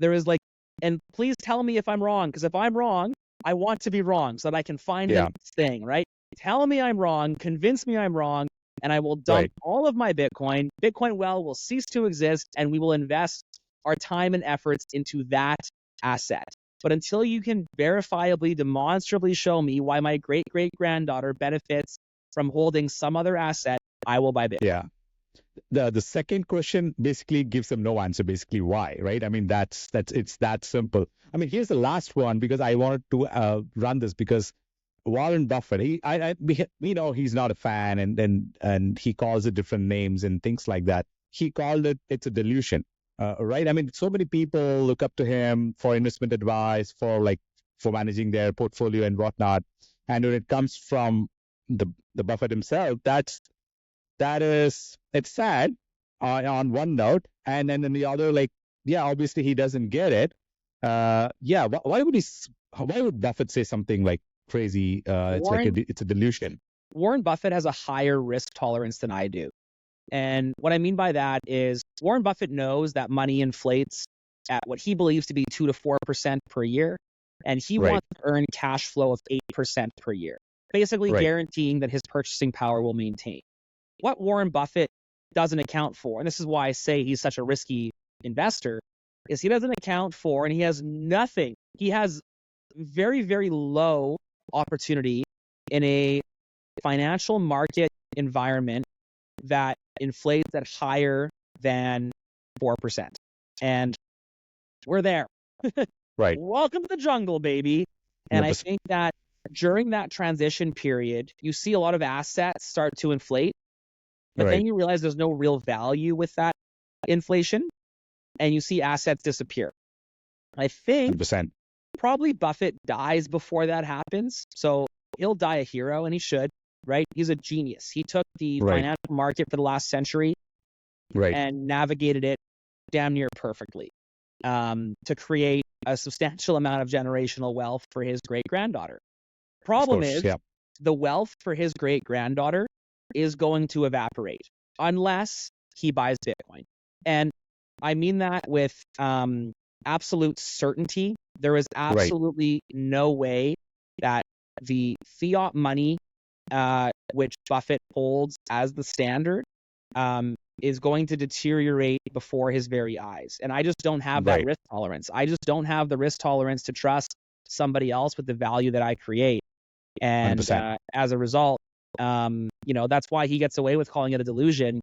and please tell me if I'm wrong, because if I'm wrong, I want to be wrong so that I can find the next thing, right? Tell me I'm wrong, convince me I'm wrong, and I will dump all of my Bitcoin. Bitcoin well will cease to exist, and we will invest our time and efforts into that asset. But until you can verifiably, demonstrably show me why my great-great-granddaughter benefits from holding some other asset, I will buy Bitcoin. Yeah. The second question basically gives them no answer. Basically, why, right? I mean, it's that simple. I mean, here's the last one because I wanted to run this because Warren Buffett, we know he's not a fan, and he calls it different names and things like that. He called it's a delusion, right? I mean, so many people look up to him for investment advice, for managing their portfolio and whatnot. And when it comes from the Buffett himself, it's sad on one note, and then in the other, obviously he doesn't get it. Why would Buffett say something like crazy? It's a delusion. Warren Buffett has a higher risk tolerance than I do. And what I mean by that is Warren Buffett knows that money inflates at what he believes to be 2 to 4% per year. And he wants to earn cash flow of 8% per year, basically guaranteeing that his purchasing power will maintain. What Warren Buffett doesn't account for, and this is why I say he's such a risky investor, is he doesn't account for, and he has nothing. He has very, very low opportunity in a financial market environment that inflates at higher than 4%. And we're there. Right. Welcome to the jungle, baby. And 100%. I think that during that transition period, you see a lot of assets start to inflate, but then you realize there's no real value with that inflation, and you see assets disappear. I think 100%. Probably Buffett dies before that happens. So he'll die a hero, and he should, right? He's a genius. He took the financial market for the last century and navigated it damn near perfectly to create a substantial amount of generational wealth for his great-granddaughter. Problem is, the wealth for his great-granddaughter is going to evaporate unless he buys Bitcoin. And I mean that with absolute certainty. There is absolutely no way that the fiat money, which Buffett holds as the standard, is going to deteriorate before his very eyes. And I just don't have that risk tolerance. I just don't have the risk tolerance to trust somebody else with the value that I create. And as a result, that's why he gets away with calling it a delusion,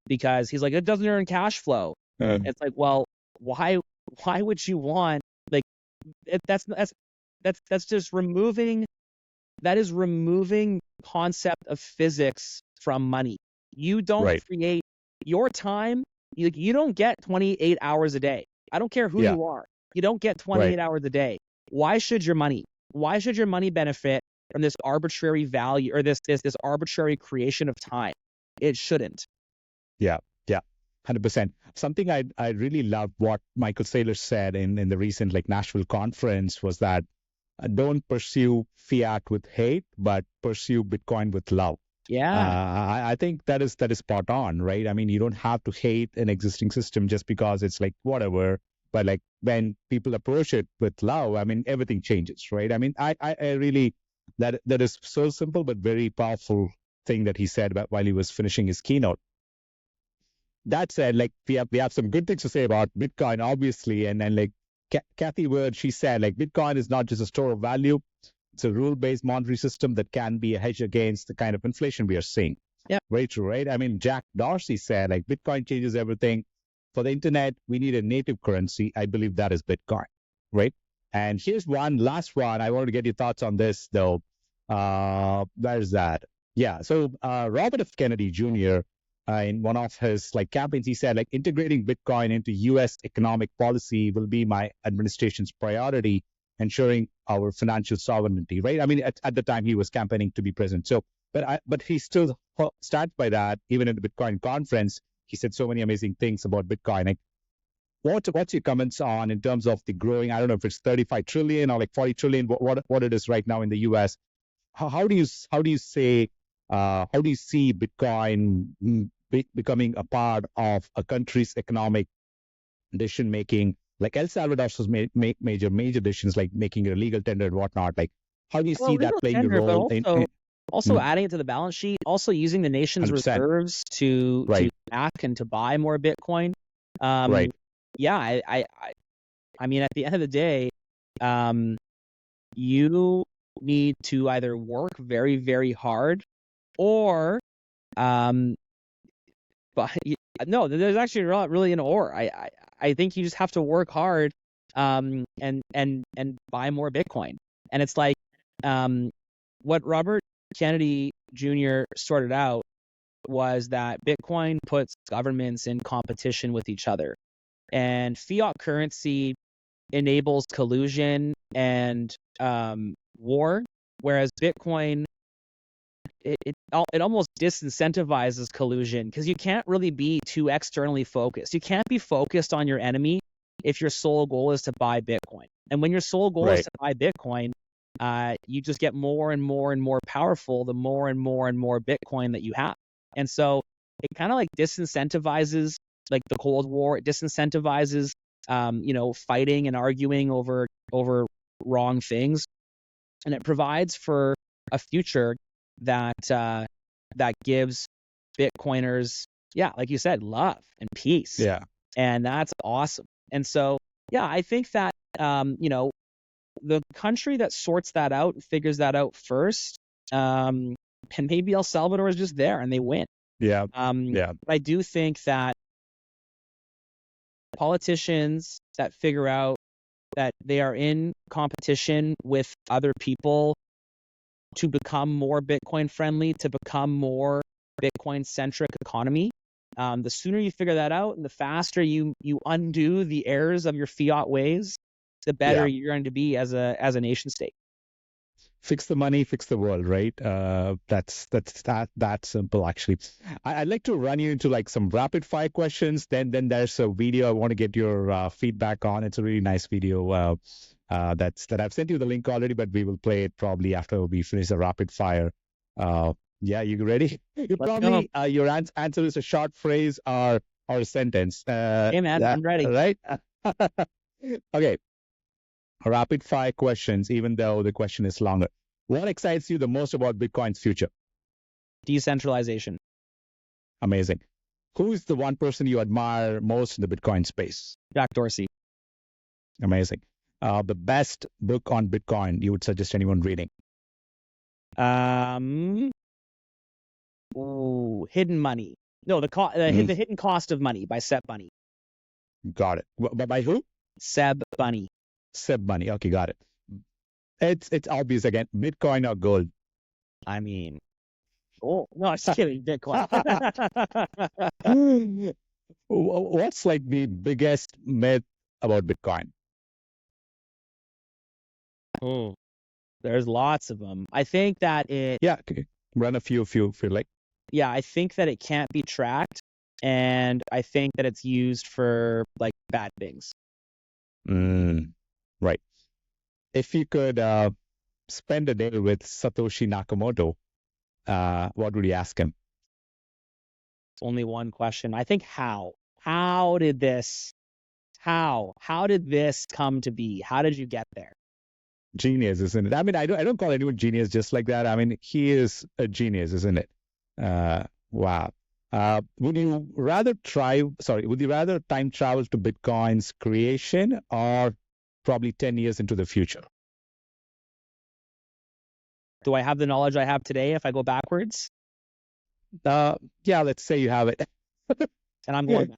because he's like, it doesn't earn cash flow. It's like, well, why would you want that's just removing concept of physics from money. You don't create your time. You don't get 28 hours a day. I don't care who you are. You don't get 28 hours a day. Why should your money benefit from this arbitrary value or this arbitrary creation of time? It shouldn't. Yeah. 100%. Something I really love what Michael Saylor said in the recent Nashville conference was that don't pursue fiat with hate, but pursue Bitcoin with love. Yeah. I think that is spot on, right? I mean, you don't have to hate an existing system just because it's whatever. But when people approach it with love, I mean, everything changes, right? I mean, I really, that is so simple but very powerful thing that he said about while he was finishing his keynote. That said, we have some good things to say about Bitcoin, obviously, and then Kathy Wood, she said Bitcoin is not just a store of value; it's a rule-based monetary system that can be a hedge against the kind of inflation we are seeing. Yeah, very true, right? I mean, Jack Dorsey said Bitcoin changes everything. For the internet, we need a native currency. I believe that is Bitcoin, right? And here's one last one. I wanted to get your thoughts on this, though. Where's that? Yeah. So Robert F. Kennedy Jr. In one of his campaigns, he said integrating Bitcoin into U.S. economic policy will be my administration's priority, ensuring our financial sovereignty. Right? I mean, at the time he was campaigning to be president. So but he still stands by that. Even in the Bitcoin conference, he said so many amazing things about Bitcoin. Like, what's your comments on in terms of the growing? I don't know if it's 35 trillion or like 40 trillion. What it is right now in the U.S. How do you see Bitcoin becoming a part of a country's economic decision making? Like El Salvador has made major decisions, like making a legal tender and whatnot. Like, how do you see that legal playing a tender, but role also Mm. adding it to the balance sheet, also using the nation's 100%. reserves to Right. back and to buy more Bitcoin. Right. Yeah, I mean, at the end of the day, you need to either work very, very hard, or, but no, there's actually not really an or. I think you just have to work hard, and buy more Bitcoin. And it's like, what Robert Kennedy Jr. sorted out was that Bitcoin puts governments in competition with each other, and fiat currency enables collusion and war, whereas Bitcoin it almost disincentivizes collusion, because you can't really be too externally focused. You can't be focused on your enemy if your sole goal is to buy Bitcoin. And when your sole goal is to buy Bitcoin, you just get more and more and more powerful the more and more and more Bitcoin that you have. And so it kind of like disincentivizes, like the Cold War. It disincentivizes fighting and arguing over wrong things, and it provides for a future that gives Bitcoiners, like you said, love and peace. Yeah. And that's awesome. And so, I think that the country that sorts that out and figures that out first, and maybe El Salvador is just there and they win. Yeah. But I do think that politicians that figure out that they are in competition with other people to become more Bitcoin friendly, to become more Bitcoin centric economy, the sooner you figure that out and the faster you undo the errors of your fiat ways, the better you're going to be as a nation state. Fix the money, fix the world, right? That's that simple, actually. I'd like to run you into like some rapid fire questions. Then there's a video I want to get your feedback on. It's a really nice video that I've sent you the link already, but we will play it probably after we finish the rapid fire. You ready? You probably your answer is a short phrase or a sentence. Hey man, I'm ready. Right? Okay. Rapid fire questions, even though the question is longer. What excites you the most about Bitcoin's future? Decentralization. Amazing. Who is the one person you admire most in the Bitcoin space? Jack Dorsey. Amazing. The best book on Bitcoin you would suggest anyone reading? Hidden Money. No, the Hidden Cost of Money by Seb Bunny. Got it. By who? Seb Bunny. Seb Bunny. Okay, got it. It's obvious again. Bitcoin or gold? I mean, no, I'm just kidding. Bitcoin. What's like the biggest myth about Bitcoin? There's lots of them. I think that it. Yeah, okay. Run a few if you like. Yeah, I think that it can't be tracked, and I think that it's used for like bad things. Right. If you could spend a day with Satoshi Nakamoto, what would you ask him? Only one question. I think how. How did this come to be? How did you get there? Genius, isn't it? I mean, I don't call anyone genius just like that. I mean, he is a genius, isn't it? Wow. Would you rather time travel to Bitcoin's creation or probably 10 years into the future? Do I have the knowledge I have today if I go backwards? Yeah, let's say you have it. And I'm going back.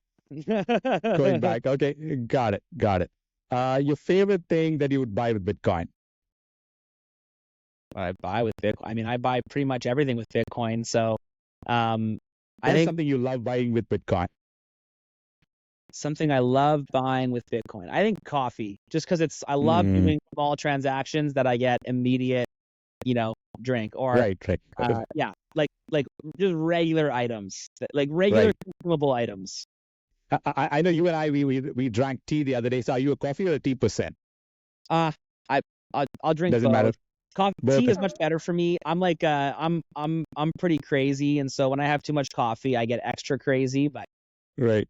Going back. Okay, got it. Your favorite thing that you would buy with Bitcoin? I buy with Bitcoin. I mean, I buy pretty much everything with Bitcoin. So, I What's think something you love buying with Bitcoin? something I love buying with Bitcoin. I think coffee, just because I love doing small transactions that I get immediate, drink. Or Right. yeah, like just regular items, like regular Right. consumable items. I know you and I we drank tea the other day. So are you a coffee or a tea person? Uh, I'll drink Doesn't both. matter. Coffee, Both. tea is much better for me. I'm like I'm pretty crazy, and so when I have too much coffee, I get extra crazy. But Right.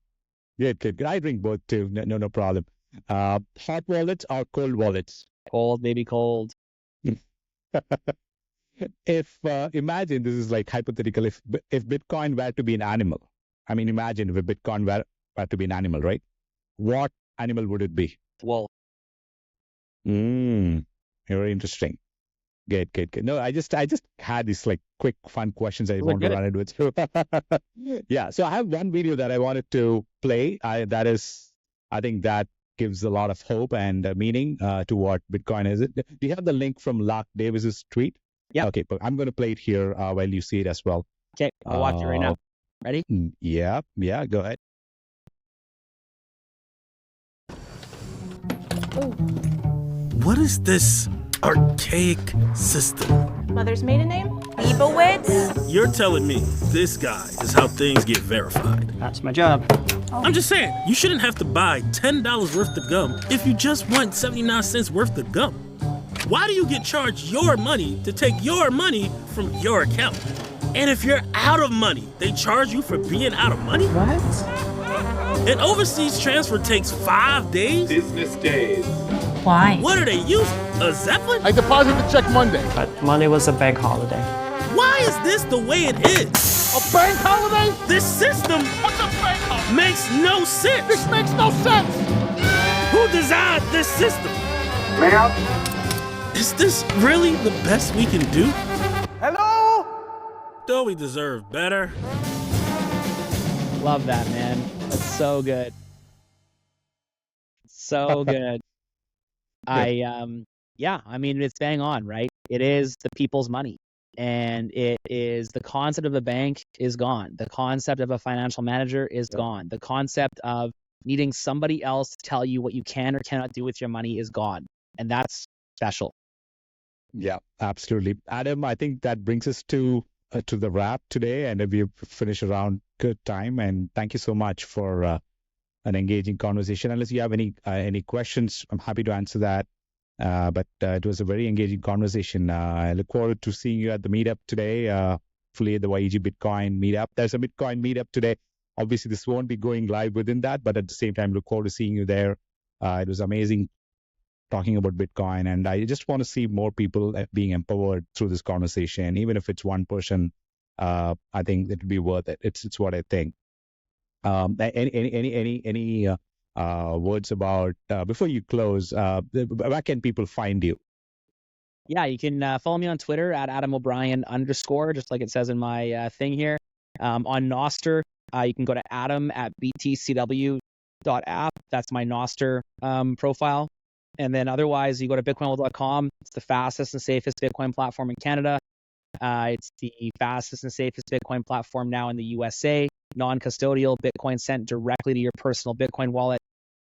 Good. I drink both too. No problem. Hot wallets or cold wallets? cold, maybe cold. If imagine this is like hypothetical. If Bitcoin were to be an animal, I mean, imagine if a Bitcoin were to be an animal, right? What animal would it be? Wolf. Very interesting. Good. No, I just had these like quick fun questions I Those are want to good. run it with. Yeah. So I have one video that I wanted to play. I think that gives a lot of hope and meaning to what Bitcoin is. Do you have the link from Lark Davis's tweet? Yeah. Okay, but I'm going to play it here while you see it as well. Okay, I'll watch it right now. Ready? Yeah. Go ahead. What is this archaic system? Mother's maiden name? Leibowitz? You're telling me this guy is how things get verified. That's my job. I'm just saying, you shouldn't have to buy $10 worth of gum if you just want 79 cents worth of gum. Why do you get charged your money to take your money from your account? And if you're out of money, they charge you for being out of money? What? An overseas transfer takes 5 days? Business days. Why? What are they using? A Zeppelin? I deposit the check Monday. But Monday was a bank holiday. Why is this the way it is? A bank holiday? This system What's a bank holiday? makes no sense. This makes no sense. Who designed this system? Ma'am? Is this really the best we can do? Hello? Don't we deserve better? Love that, man. That's so good. So good. I mean, it's bang on, right? It is the people's money. And it is the concept of a bank is gone. The concept of a financial manager is gone. The concept of needing somebody else to tell you what you can or cannot do with your money is gone. And that's special. Yeah, absolutely. Adam, I think that brings us to the wrap today, and we've finished around good time. And thank you so much for an engaging conversation. Unless you have any questions, I'm happy to answer that. But it was a very engaging conversation. I look forward to seeing you at the meetup today. Hopefully, the YEG Bitcoin meetup. There's a Bitcoin meetup today. Obviously, this won't be going live within that, but at the same time, look forward to seeing you there. It was amazing talking about Bitcoin, and I just want to see more people being empowered through this conversation. Even if it's one person, I think it would be worth it. It's what I think. Any words about before you close? Where can people find you? Yeah, you can follow me on Twitter at @AdamO'Brien_, just like it says in my thing here. On Nostr, you can go to adam@btcw.app. That's my Nostr profile. And then otherwise, you go to bitcoinworld.com. It's the fastest and safest Bitcoin platform in Canada. It's the fastest and safest Bitcoin platform now in the USA. Non-custodial Bitcoin sent directly to your personal Bitcoin wallet.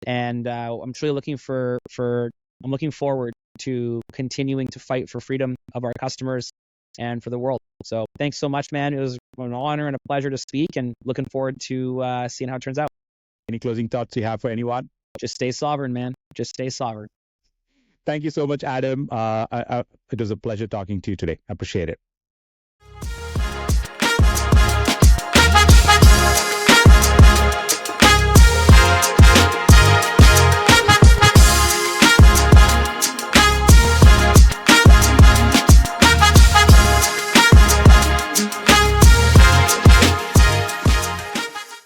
And I'm truly looking I'm looking forward to continuing to fight for freedom of our customers and for the world. So thanks so much, man. It was an honor and a pleasure to speak, and looking forward to seeing how it turns out. Any closing thoughts you have for anyone? Just stay sovereign, man. Just stay sovereign. Thank you so much, Adam. It was a pleasure talking to you today. I appreciate it.